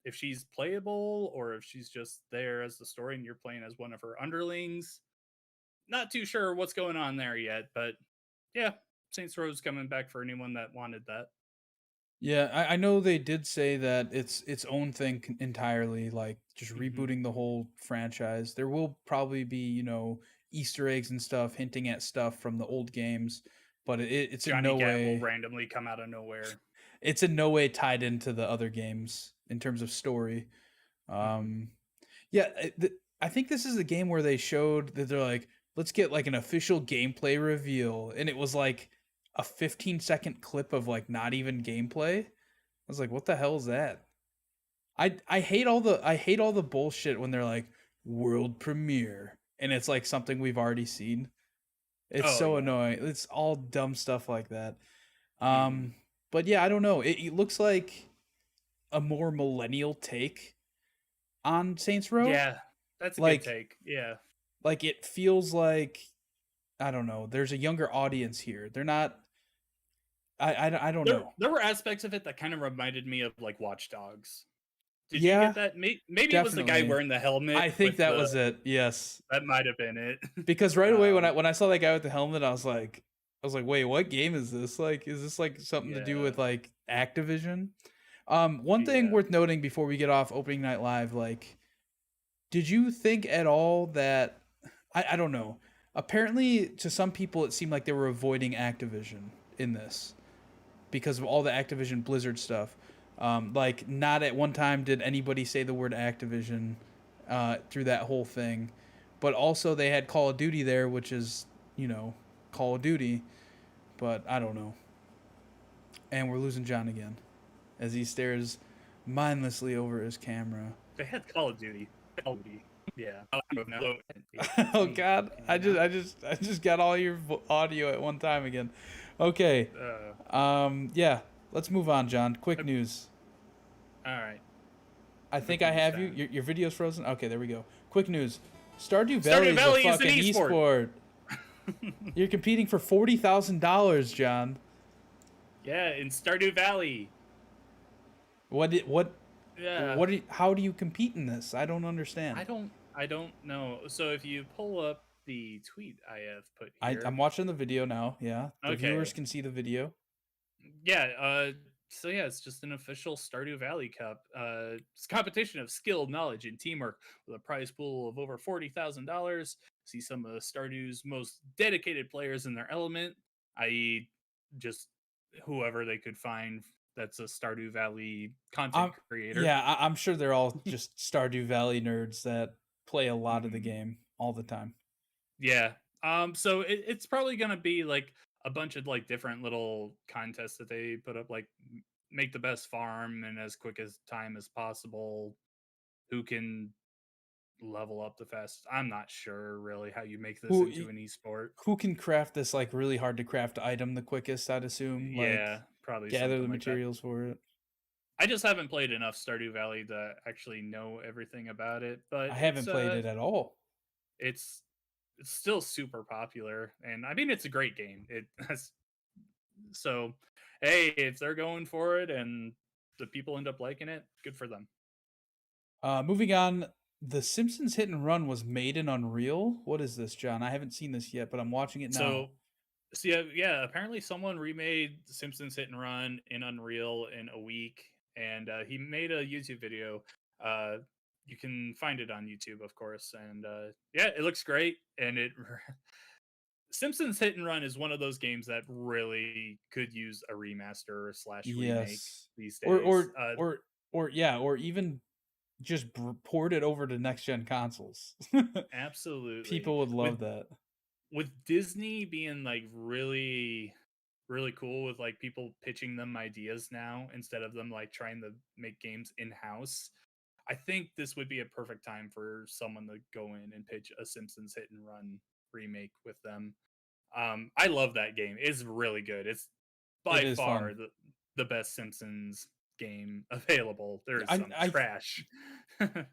if she's playable or if she's just there as the story and you're playing as one of her underlings. Not too sure what's going on there yet, but yeah, Saints Row's coming back for anyone that wanted that. Yeah, I know they did say that it's its own thing entirely, like just Hmm. rebooting the whole franchise. There will probably be, Easter eggs and stuff hinting at stuff from the old games, but it's in Johnny no Gat will way randomly come out of nowhere. tied into the other games in terms of story. Hmm. Um, yeah, I think this is a game where they showed that they're like, let's get like an official gameplay reveal, and it was like a 15-second clip of like not even gameplay. I was like, what the hell is that? I hate all the bullshit when they're like world premiere and it's like something we've already seen. It's Oh so yeah. annoying. It's all dumb stuff like that. Hmm. Um, but yeah, I don't know. It looks like a more millennial take on Saints Row. Yeah, that's a good Like take. Yeah. like it feels like I don't know. There's a younger audience here. They're not. I don't There know. there were aspects of it that kind of reminded me of like Watch Dogs. Did you Yeah, get that? Maybe it was the guy definitely. wearing the helmet I think with that the was it. Yes, that might have been it. because right away when I um when I saw that guy with the helmet, I was like, wait, what game is this? Like, is this like something to do yeah. with like Activision? One thing Yeah. worth noting before we get off opening night live, like, did you think at all that I don't know. Apparently, to some people, it seemed like they were avoiding Activision in this because of all the Activision Blizzard stuff. Like, not at one time did anybody say the word Activision through that whole thing, but also they had Call of Duty there, which is Call of Duty. But I don't know. And we're losing John again as he stares mindlessly over his camera. They had Call of Duty. Call of Duty. Yeah. I don't know. It's Oh me. God, Can you not? I just got all your audio at one time again. Okay, Uh, yeah, let's move on, John. Quick all news. right. I The think I video's have you. down. Your video's frozen. Okay, there we go. Quick news. Stardew Valley Stardew is a Valley is an fucking esport. esport. You're competing for $40,000, John. Yeah, in Stardew Valley. What Yeah. how do you compete in this? I don't understand. I don't know. So if you pull up the tweet I have put I'm here. watching the video now. Yeah, the viewers Okay. can see the video. Yeah, so yeah, it's just an official Stardew Valley Cup. It's a competition of skill, knowledge, and teamwork with a prize pool of over $40,000. See some of Stardew's most dedicated players in their element, i.e., just whoever they could find that's a Stardew Valley content Um, creator. yeah, I'm sure they're all just Stardew Valley nerds that play a lot of the Mhm. game all the time. Yeah. So it's probably gonna be like a bunch of like different little contests that they put up, like make the best farm in as quick as time as possible. Who can level up the fastest? I'm not sure really how you make this Who into an esport. who can craft this like really hard to craft item the quickest? I'd assume Yeah, like probably gather the something like that. materials for it. I just haven't played enough Stardew Valley to actually know everything about it, but I haven't played it at all. it's it's still super popular, and I mean it's a great game. It has So, hey, if they're going for it and the people end up liking it, good for them. Moving on, the Simpsons Hit and Run was made in Unreal. What is this, John? I haven't seen this yet, but I'm watching it now. So, So yeah, apparently someone remade Simpsons Hit and Run in Unreal in a week, and he made a YouTube video. Uh, you can find it on YouTube, of course, and yeah, it looks great. And it Simpsons Hit and Run is one of those games that really could use a remaster slash remake Yes. these Or days. or or or yeah, or even just port it over to next gen consoles. Absolutely, People would with love that. Disney being like really cool with like people pitching them ideas now instead of them like trying to make games in house. I think this would be a perfect time for someone to go in and pitch a Simpsons Hit and Run remake with them. I love that game. It's really good. It's It by is far fun. the best Simpsons game available. There is I some I trash.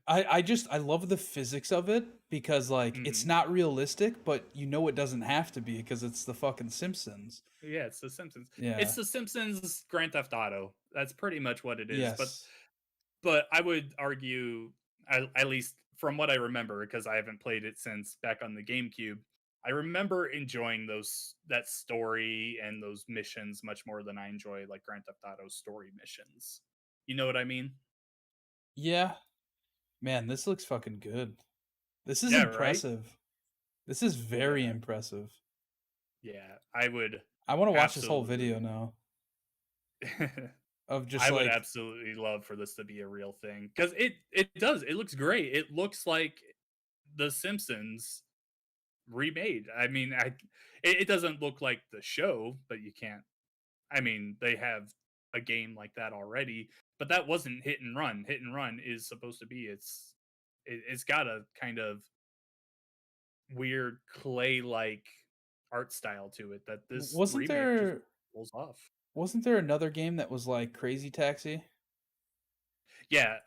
I love the physics of it because like it's Mhm. not realistic, but you know it doesn't have to be because it's the fucking Simpsons. Yeah, it's The Simpsons. Yeah. It's The Simpsons Grand Theft Auto. That's pretty much what it is. But Yes. I would argue, at least from what I remember, because I haven't played it since back on the GameCube, I remember enjoying that story and those missions much more than I enjoy like Grand Theft Auto story missions. You know what I mean? Yeah. Man, this looks fucking good. This is Yeah, right. impressive. This is very Yeah, impressive. yeah. I would I want to watch this whole video absolutely. now of just I would like absolutely love for this to be a real thing because it does. It looks great. It looks like The Simpsons remade. I mean, it doesn't look like the show, but you can't. I mean, they have a game like that already, but that wasn't Hit and Run. Hit and Run is supposed to be it's got a kind of weird clay like art style to it that this wasn't remake just there pulls off. wasn't there another game that was like Crazy Taxi? Yeah,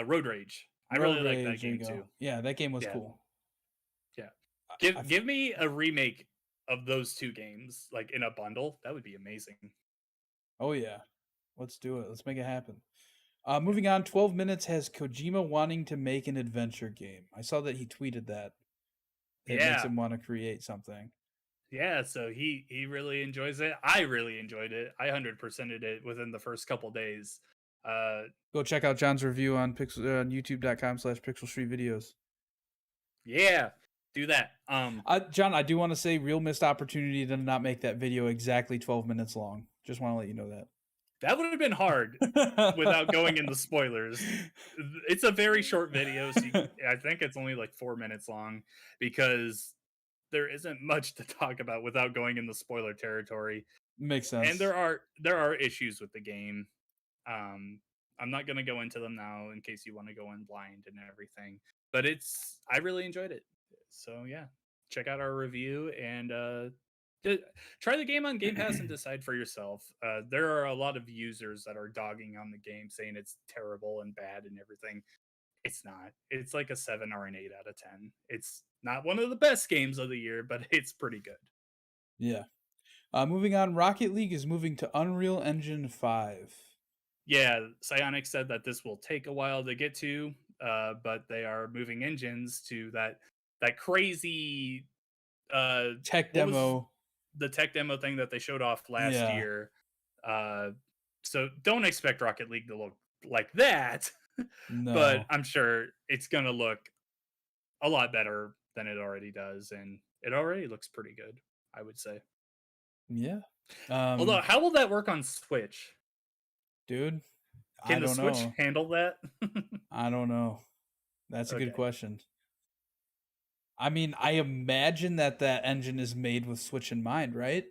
Road Rage. I Road really like that Rage, there you game go. too. Yeah, that game was Yeah, cool. yeah. I Give me a remake of those two games like in a bundle. That would be amazing. Oh yeah. Let's do it. Let's make it happen. Yeah. Moving on, 12 minutes has Kojima wanting to make an adventure game. I saw that he tweeted that. It makes Yeah. him want to create something. Yeah, so he really enjoys it. I really enjoyed it. I 100%ed it within the first couple days. Uh Go check out John's review on on youtube.com/Pixel Street Videos. yeah, do that. John, I do want to say real missed opportunity to not make that video exactly 12 minutes long. Just want to let you know That would have been hard without going into spoilers. It's a very short video, so that. I think it's only like 4 minutes long because there isn't much to talk about without going in the spoiler territory. Makes And sense. there are issues with the game. Um, I'm not gonna go into them now in case you want to go in blind and everything. But I really enjoyed it. So yeah, check out our review and try the game on Game Pass and decide for yourself. There are a lot of users that are dogging on the game, saying it's terrible and bad and everything. It's not. It's like a 7 or an 8 out of 10. It's not one of the best games of the year, but it's pretty good. Yeah. Moving on, Rocket League is moving to Unreal Engine 5. Yeah, Psyonix said that this will take a while to get to, but they are moving engines to that crazy Tech what was demo. the tech demo thing that they showed off last Yeah. year. Uh, so don't expect Rocket League to look like that, but No. I'm sure it's gonna look a lot better than it already does, and it already looks pretty good, I would say. Yeah. Although, how will that work on Switch? Dude, I Can the don't Switch know. handle that? I don't know. That's a good Okay. question. I mean, I imagine that engine is made with Switch in mind, right?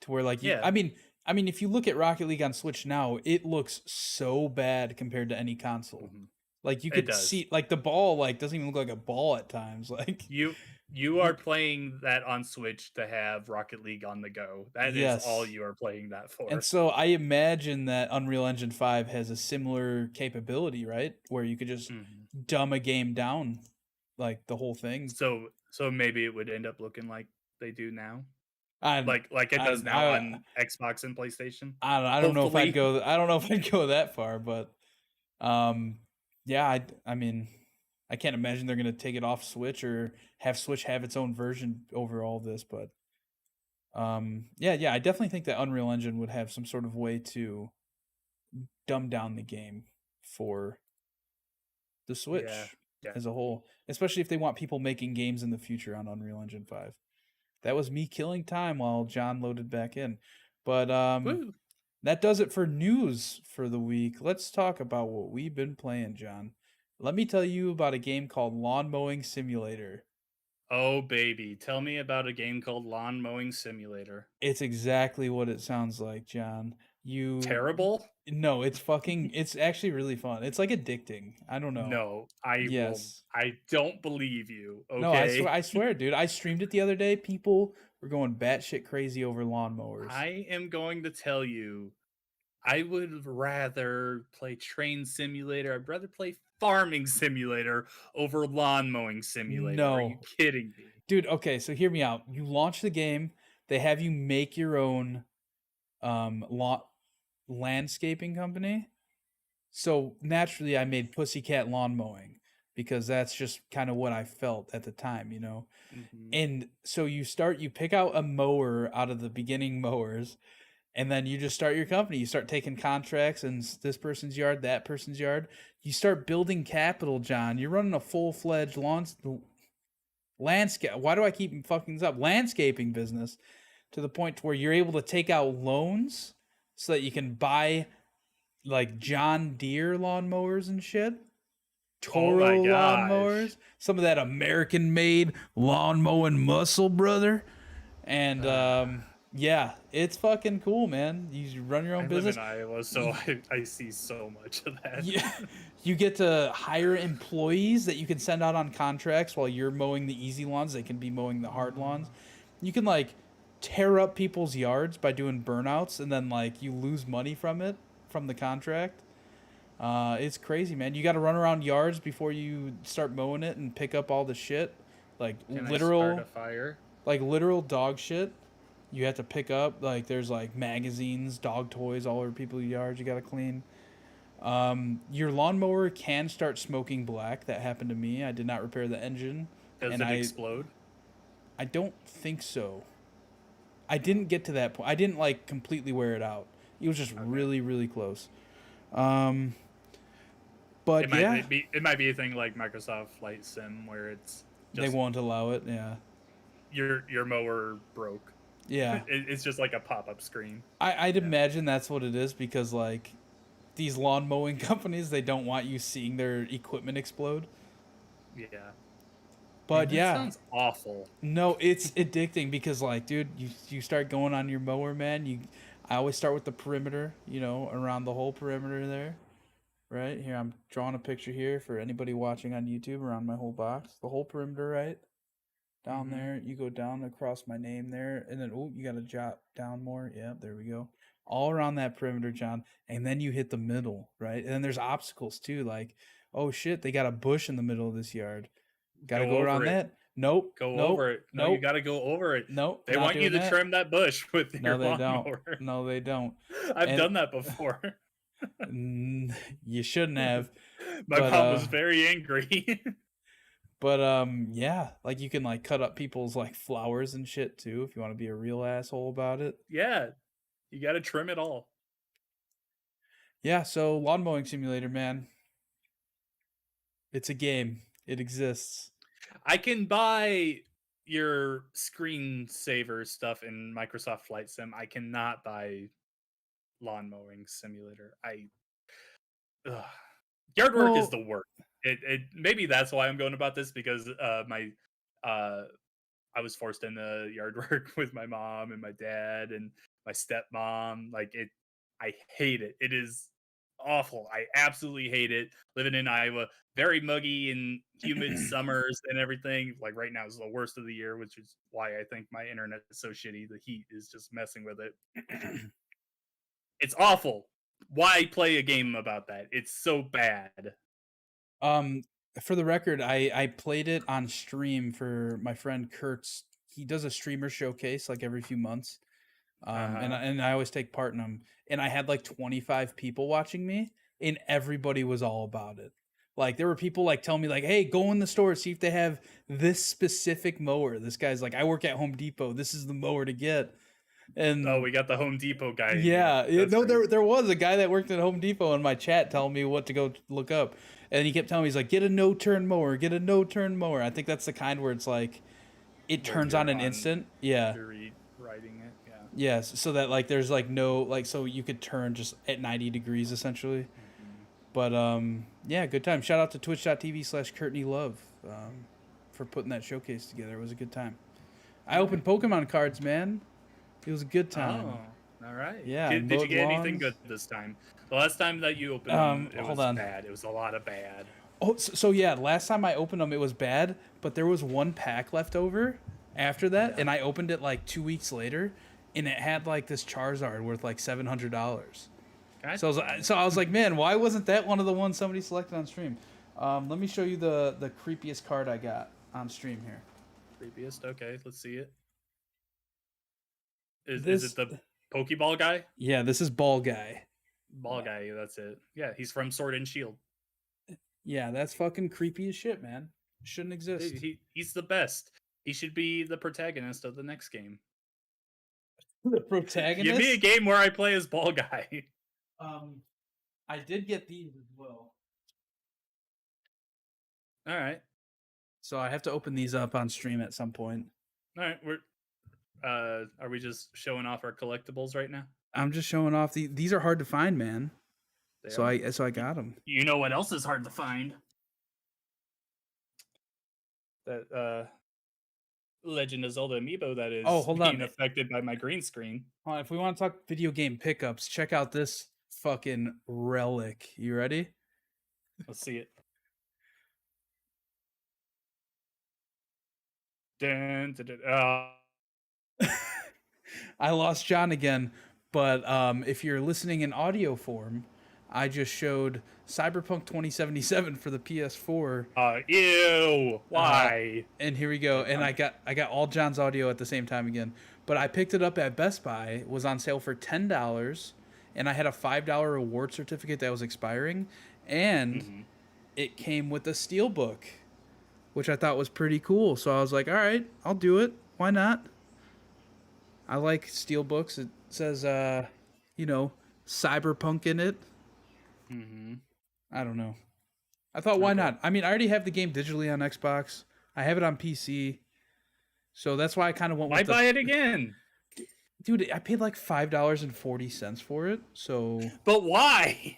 To where like you Yeah. I mean if you look at Rocket League on Switch now, it looks so bad compared to any console. Mhm. Like you It could does. see like the ball like doesn't even look like a ball at times. Like You are playing that on Switch to have Rocket League on the go. That is all yes. you are playing that And for. so I imagine that Unreal Engine 5 has a similar capability, right? Where you could just Mhm. dumb a game down like the whole thing. So maybe it would end up looking like they do now, I like it I does now I on Xbox and PlayStation. I don't know if I'd Hopefully. go I don't know if I'd go that far, but um yeah, I mean I can't imagine they're going to take it off Switch or have Switch have its own version over all this, but I definitely think that Unreal Engine would have some sort of way to dumb down the game for the Yeah, Switch yeah. as a whole, especially if they want people making games in the future on Unreal Engine 5. That was me killing time while John loaded back in. But Woo. that does it for news for the week. Let's talk about what we've been playing, John. Let me tell you about a game called Lawn Mowing Simulator. Oh baby, tell me about a game called Lawn Mowing Simulator. It's exactly what it sounds like, John. You Terrible? No, it's actually really fun. It's like addicting. I don't know. No, Yes. I don't believe you. No, Okay. I swear, dude. I streamed it the other day. People were going batshit crazy over lawnmowers. I am going to tell you, I would rather play Train Simulator. I'd rather play Farming Simulator over Lawn Mowing Simulator. Are you No. kidding me? Dude, okay, so hear me out. You launch the game, they have you make your own lawn landscaping company. So naturally I made Pussycat Lawn Mowing because that's just kind of what I felt at the time, you know. Mhm. And so you pick out a mower out of the beginning mowers, and then you just start your company. You start taking contracts in this person's yard, that person's yard. You start building capital, John. You're running a full-fledged landscape. Why do I keep fucking this up? Landscaping business, to the point to where you're able to take out loans so that you can buy like John Deere lawnmowers and shit. Oh my Toro gosh. lawnmowers, some of that American made lawn mowing muscle, brother. And yeah, it's fucking cool, man. You run your own I live in business. Iowa, so I see so much of that. Yeah, you get to hire employees that you can send out on contracts while you're mowing the easy lawns. They can be mowing the hard lawns. You can like tear up people's yards by doing burnouts, and then like you lose money from it from the contract. It's crazy, man. You got to run around yards before you start mowing it and pick up all the shit, like Can I start literal, a fire? like literal dog shit. You have to pick up like there's like magazines, dog toys all over people's yards. You got to clean. Your lawnmower can start smoking black. That happened to me. I did not repair the engine, Does and it explode? I don't think so. I didn't get to that point. I didn't like completely wear it out. It was just Okay. really really close. Um, but yeah, It might be a thing like Microsoft Flight Sim where it's they just won't allow it. Yeah, your mower broke. yeah. It's just like a pop-up screen. I'd Yeah. imagine that's what it is because like these lawn mowing companies, they don't want you seeing their equipment explode. Yeah. But Man, that yeah, sounds awful. no, it's addicting because like, dude, you start going on your mower, man. I always start with the perimeter, you know, around the whole perimeter there. Right here, I'm drawing a picture here for anybody watching on YouTube around my whole box. The whole perimeter, right down Mhm. there. You go down across my name there, and then oh, you got to jot down more. Yeah, there we go. All around that perimeter, John, and then you hit the middle, right? And then there's obstacles too, like oh shit, they got a bush in the middle of this yard. Got to Go go over around it. that. Nope, Go nope, over it. No, you nope, got to go over it. nope. They Not want you doing to that. trim that bush with No, your they don't. lawnmower. No, they don't. I've And done that before. you shouldn't have. My But mom was very angry. yeah, like you can like cut up people's like flowers and shit too if you want to be a real asshole about it. Yeah, you got to trim it all. Yeah, so lawn mowing simulator, man. It's a game. It exists. I can buy your screensaver stuff in Microsoft Flight Sim. I cannot buy lawn mowing simulator. Ugh. Yard work is Well, the worst. It maybe that's why I'm going about this because uh I was forced into yard work with my mom and my dad and my stepmom. Like I hate it. It is awful. I absolutely hate it. Living in Iowa, very muggy and humid summers and everything. Like right now is the worst of the year, which is why I think my internet is so shitty. The heat is just messing with it. It's awful. Why play a game about that? It's so bad. um, for the record, I played it on stream for my friend Kurt's. He does a streamer showcase like every few months. Uh-huh. And I always take part in them. And I had like 25 people watching me, and everybody was all about it. Like there were people like telling me like, "Hey, go in the store, see if they have this specific mower." This guy's like, "I work at Home Depot. This is the mower to get." Oh, And we got the Home Depot guy in here. yeah, That's no, great. there was a guy that worked at Home Depot in my chat telling me what to go look up, and he kept telling me, he's like, get a no-turn mower, get a no-turn mower. I think that's the kind where it's like it Where turns on you're an instant. Yeah. you're riding it. Yeah. Yes, so that like there's like no like so you could turn just at 90 degrees essentially. Mhm. But yeah, good time. Shout out to twitch.tv/Courtney Love for putting that showcase together. It was a good time. I opened Pokemon cards, man. It was a good time. Oh, all right. Yeah, I Did you mowed get anything lawns. good this time? The last time that you opened them, it Hold was on. bad. It was a lot of bad. Oh, so yeah, last time I opened them, it was bad, but there was one pack left over after that, Yeah. and I opened it like 2 weeks later, and it had like this Charizard worth like $700. God So damn it. I was like, man, why wasn't that one of the ones somebody selected on stream? Let me show you the creepiest card I got on stream here. Creepiest. Okay, let's see it. Is This, it the Pokeball guy? yeah, this is Ball Guy. Ball guy. That's it. Yeah, he's from Sword and Shield. Yeah, that's fucking creepy as shit, man. Shouldn't exist. Dude, he's the best. He should be the protagonist of the next game. The Give me a protagonist. game where I play as Ball guy. I did get these as well. All right. So I have to open these up on stream at some point. All right. Are we just showing off our collectibles right now? I'm just showing off these are hard to find, man. They So are. I got them. You know what else is hard to find? That Legend of Zelda amiibo that is hold being on. affected by my green screen. If we want to talk video game pickups, check out this fucking relic. You ready? Let's see it. Dun, dun, dun, I lost John again, but if you're listening in audio form, I just showed Cyberpunk 2077 for the PS4. Ew! Why? And here we go. And I got all John's audio at the same time again. But I picked it up at Best Buy. It was on sale for $10, and I had a $5 reward certificate that was expiring, and it came with a steelbook, which I thought was pretty cool. So I was like, all right, I'll do it. Why not? I like steelbooks. It says, Cyberpunk in it. I don't know. I thought, why not? I mean, I already have the game digitally on Xbox. I have it on PC. So that's why I kind of went with Why buy it again? Dude, I paid like $5.40 for it. So, But why?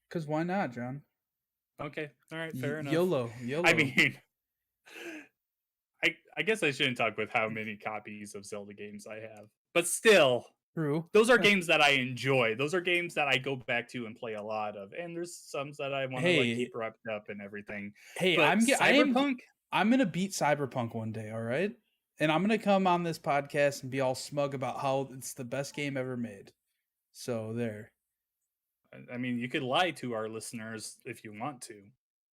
because why not, John? Okay, all right, fair enough. YOLO. I mean, I guess I shouldn't talk with how many copies of Zelda games I have, but still, True. those are games that I enjoy. Those are games that I go back to and play a lot of, and there's some that I want to like keep wrapped up and everything. Hey, but Cyberpunk. I'm gonna beat Cyberpunk one day, all right? And I'm gonna come on this podcast and be all smug about how it's the best game ever made. So there. I mean, you could lie to our listeners if you want to.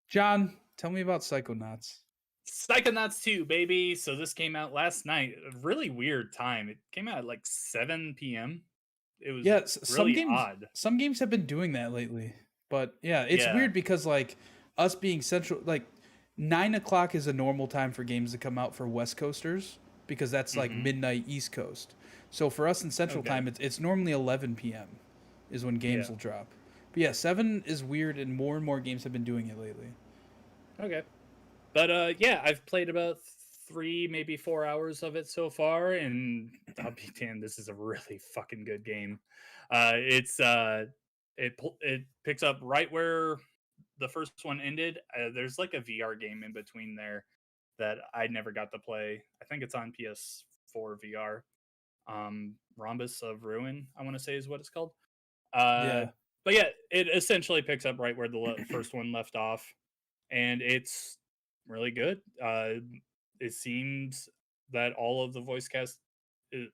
John, tell me about Psychonauts. Psychonauts 2, baby. So this came out last night. A really weird time. It came out at like 7 p.m. It was really odd. Some games have been doing that lately. But yeah, it's weird because like us being central, like 9 o'clock is a normal time for games to come out for West Coasters because that's like midnight East Coast. So for us in Central Time, it's normally 11 p.m. is when games will drop. But yeah, 7 is weird, and more games have been doing it lately. Okay. But yeah, I've played about 3, maybe 4 hours of it so far, and I'll be damned, this is a really fucking good game. It picks up right where the first one ended. There's like a VR game in between there that I never got to play. I think it's on PS4 VR. Rhombus of Ruin, I want to say is what it's called. But yeah, it essentially picks up right where the first one left off, and it's really good. It seems that all of the voice cast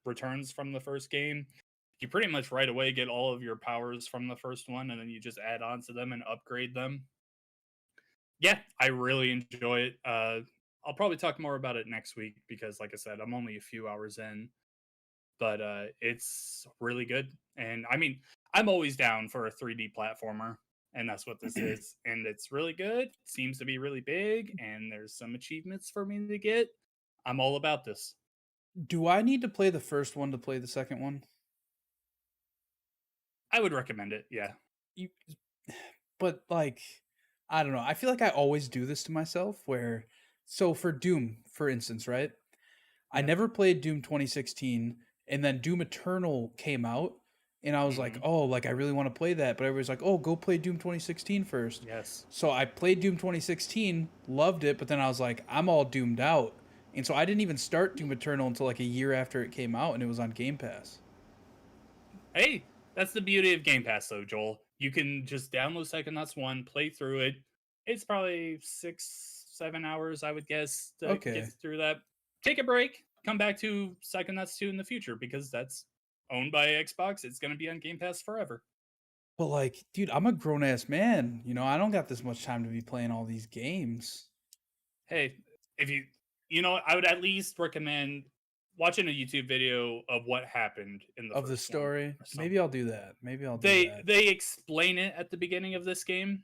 returns from the first game. You pretty much right away get all of your powers from the first one, and then you just add on to them and upgrade them. Yeah, I really enjoy it. I'll probably talk more about it next week because, like I said, I'm only a few hours in. But it's really good. And I mean, I'm always down for a 3D platformer, and that's what this is. And it's really good. Seems to be really big, and there's some achievements for me to get. I'm all about this. Do I need to play the first one to play the second one? I would recommend it. Yeah. You, but like, I don't know. I feel like I always do this to myself. Where, so for Doom, for instance, right? I Yeah. never played Doom 2016, and then Doom Eternal came out, and I was like, Hmm. oh, like I really want to play that, but everybody's like, oh, go play Doom 2016 first. Yes. So I played Doom 2016, loved it, but then I was like, I'm all doomed out, and so I didn't even start Doom Eternal until like a year after it came out, and it was on Game Pass. Hey, that's the beauty of Game Pass, though, Joel. You can just download Psychonauts 1, play through it. It's probably 6, 7 hours, I would guess, to Okay, get through that. Take a break, come back to Psychonauts 2 in the future because that's owned by Xbox. It's going to be on Game Pass forever. but like, dude, I'm a grown ass man. You know, I don't got this much time to be playing all these games Hey, if I would at least recommend watching a YouTube video of what happened in the of the first one story. or Maybe something. I'll do that. Maybe I'll do They that. they explain it at the beginning of this game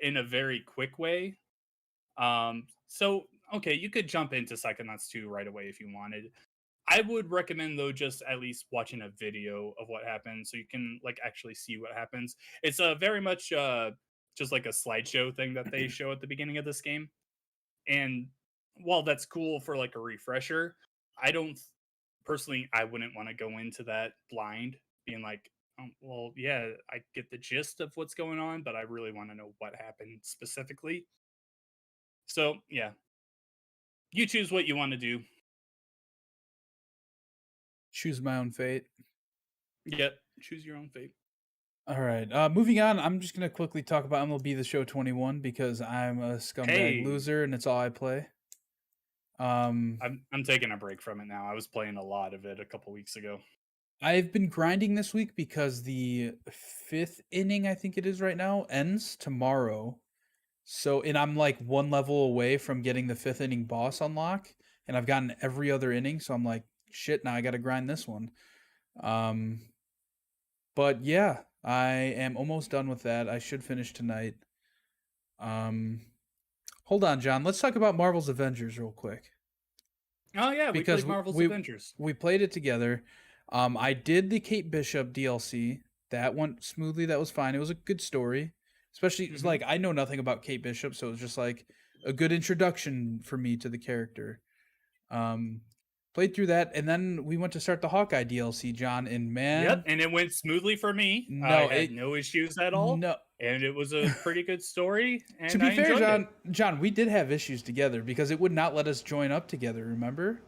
in a very quick way. So okay, you could jump into Psychonauts 2 right away if you wanted. I would recommend though just at least watching a video of what happens so you can like actually see what happens. It's a very much just like a slideshow thing that they show at the beginning of this game. And while that's cool for like a refresher, I don't personally I wouldn't want to go into that blind being like, well, yeah, I get the gist of what's going on, but I really want to know what happened specifically. So, yeah, you choose what you want to do. Choose my own fate. Yep, choose your own fate. All right. Moving on. I'm just gonna quickly talk about MLB The Show 21 because I'm a scumbag Hey, loser and it's all I play. Um, I'm taking a break from it now. I was playing a lot of it a couple weeks ago. I've been grinding this week because the fifth inning, I think it is right now, ends tomorrow. So, and I'm like one level away from getting the fifth inning boss unlock, and I've gotten every other inning. So I'm like, shit. Now I got to grind this one. Um, but yeah, I am almost done with that. I should finish tonight. Um, Hold on, John. Let's talk about Marvel's Avengers real quick Oh yeah, we because played Marvel's Avengers. we played it together. I did the Kate Bishop DLC. That went smoothly. That was fine. It was a good story, especially it's Hmm. like I know nothing about Kate Bishop, so it was just like a good introduction for me to the character. Um, Played through that, and then we went to start the Hawkeye DLC, John. And Yep, man, and it went smoothly for me. I no, had it no issues at all, no. and it was a pretty good story, To and be I fair, enjoyed it. John, we did have issues together because it would not let us join up together. Remember?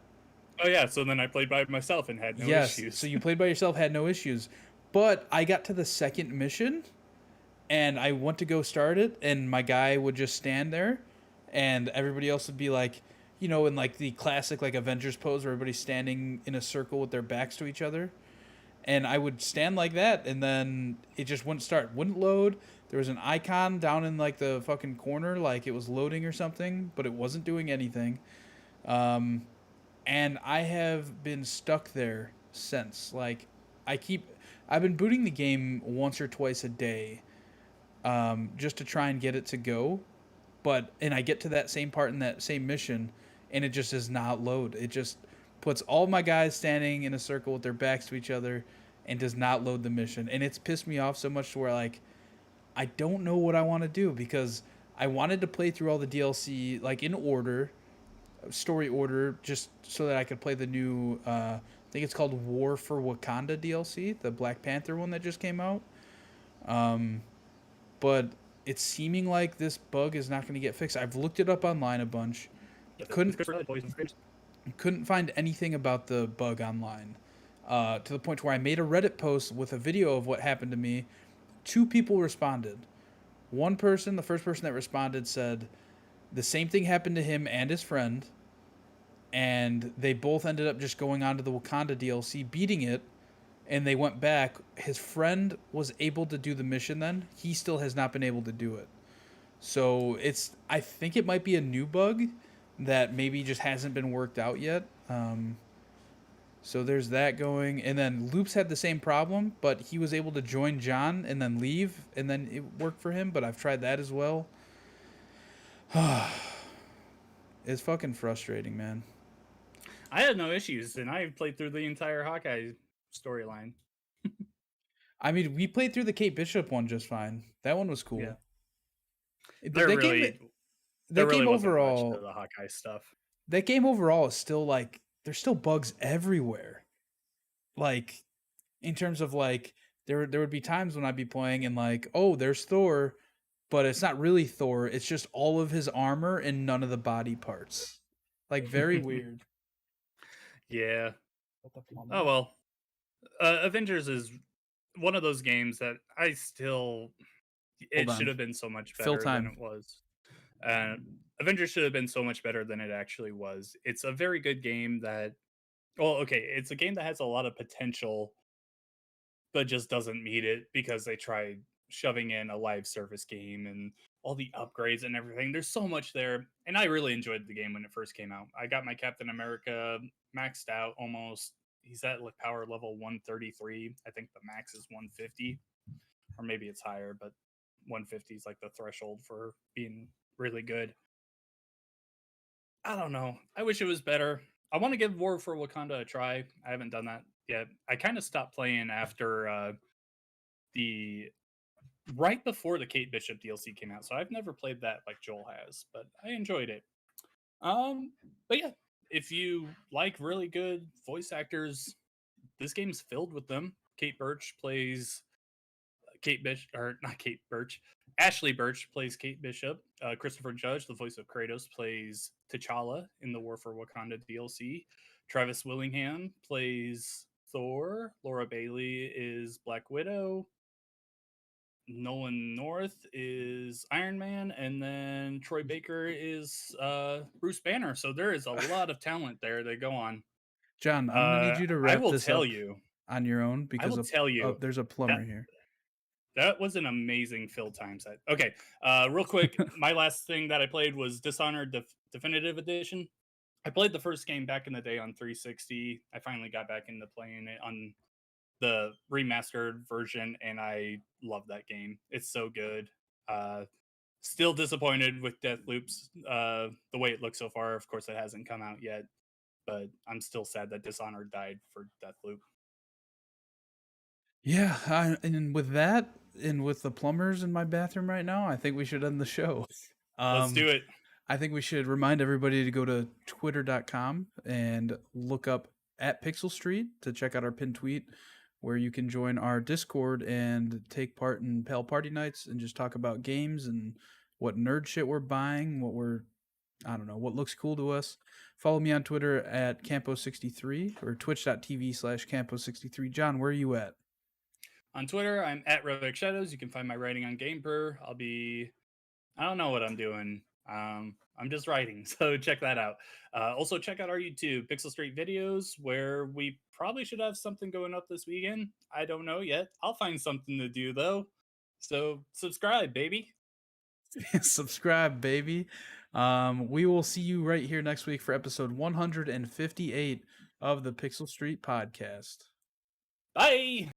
Oh yeah, so then I played by myself and had no Yes. So issues. you played by yourself, had no issues. But I got to the second mission and I went to go start it, and my guy would just stand there, and everybody else would be like, you know, in like the classic like Avengers pose where everybody's standing in a circle with their backs to each other. And I would stand like that, and then it just wouldn't start, wouldn't load. There was an icon down in like the fucking corner, like it was loading or something, but it wasn't doing anything. Um, and I have been stuck there since. Like, I keep, I've been booting the game once or twice a day, just to try and get it to go. But and I get to that same part in that same mission, and it just does not load. It just puts all my guys standing in a circle with their backs to each other, and does not load the mission. And it's pissed me off so much to where like I don't know what I want to do because I wanted to play through all the DLC like in order, story order, just so that I could play the new. I think it's called War for Wakanda DLC, the Black Panther one that just came out. Um, but it's seeming like this bug is not going to get fixed. I've looked it up online a bunch. Yep, it's Couldn't Chris Red, boys and Scripps. couldn't find anything about the bug online. To the point where I made a Reddit post with a video of what happened to me. Two people responded. One person, the first person that responded, said the same thing happened to him and his friend, and they both ended up just going on to the Wakanda DLC, beating it, and they went back. His friend was able to do the mission then. He still has not been able to do it. So I think it might be a new bug that maybe just hasn't been worked out yet. So there's that going. And then Loops had the same problem, but he was able to join John and then leave, and then it worked for him, but I've tried that as well. It's fucking frustrating, man. I had no issues, and I played through the entire Hawkeye storyline. I mean, we played through the Kate Bishop one just fine. That one was cool. Yeah. That game, There that really game wasn't much to overall, the Hawkeye stuff. that game overall is still like there's still bugs everywhere. Like in terms of like there would be times when I'd be playing and like, oh, there's Thor, but it's not really Thor. It's just all of his armor and none of the body parts. Like very weird. Yeah. Oh well. Avengers is one of those games that I still it should have been so much Fill better time. than it was. Avengers should have been so much better than it actually was. It's a very good game that well, okay, it's a game that has a lot of potential but just doesn't meet it because they tried shoving in a live service game and all the upgrades and everything. There's so much there, and I really enjoyed the game when it first came out. I got my Captain America maxed out almost. He's at like power level 133. I think the max is 150, or maybe it's higher, but 150 is like the threshold for being really good. I don't know. I wish it was better. I want to give War for Wakanda a try. I haven't done that yet. I kind of stopped playing after the right before the Kate Bishop DLC came out, so I've never played that like Joel has, but I enjoyed it. But yeah, if you like really good voice actors, this game's filled with them. Kate Birch plays Kate Bishop, or not Kate Birch. Ashley Birch plays Kate Bishop. Christopher Judge, the voice of Kratos, plays T'Challa in the War for Wakanda DLC. Travis Willingham plays Thor. Laura Bailey is Black Widow. Nolan North is Iron Man, and then Troy Baker is Bruce Banner. So there is a lot of talent there that go on. John, I'm gonna need you to wrap this up on your own because there's a plumber here. That was an amazing fill time set. Okay, real quick, my last thing that I played was Dishonored Definitive Edition. I played the first game back in the day on 360. I finally got back into playing it on the remastered version, and I love that game. It's so good. Still disappointed with Deathloop's the way it looks so far. Of course, it hasn't come out yet, but I'm still sad that Dishonored died for Deathloop. Yeah, and with that, and with the plumbers in my bathroom right now, I think we should end the show. Let's do it. I think we should remind everybody to go to twitter.com and look up at Pixel Street to check out our pinned tweet, where you can join our Discord and take part in Pale Party Nights and just talk about games and what nerd shit we're buying, I don't know, what looks cool to us. Follow me on Twitter at Campo63 or twitch.tv/Campo63. John, where are you at? On Twitter, I'm at Relic Shadows. You can find my writing on GamePer. I don't know what I'm doing. I'm just writing, so check that out. Also, check out our YouTube, Pixel Street Videos, where we probably should have something going up this weekend. I don't know yet. I'll find something to do, though. So subscribe, baby. Subscribe, baby. We will see you right here next week for episode 158 of the Pixel Street Podcast. Bye!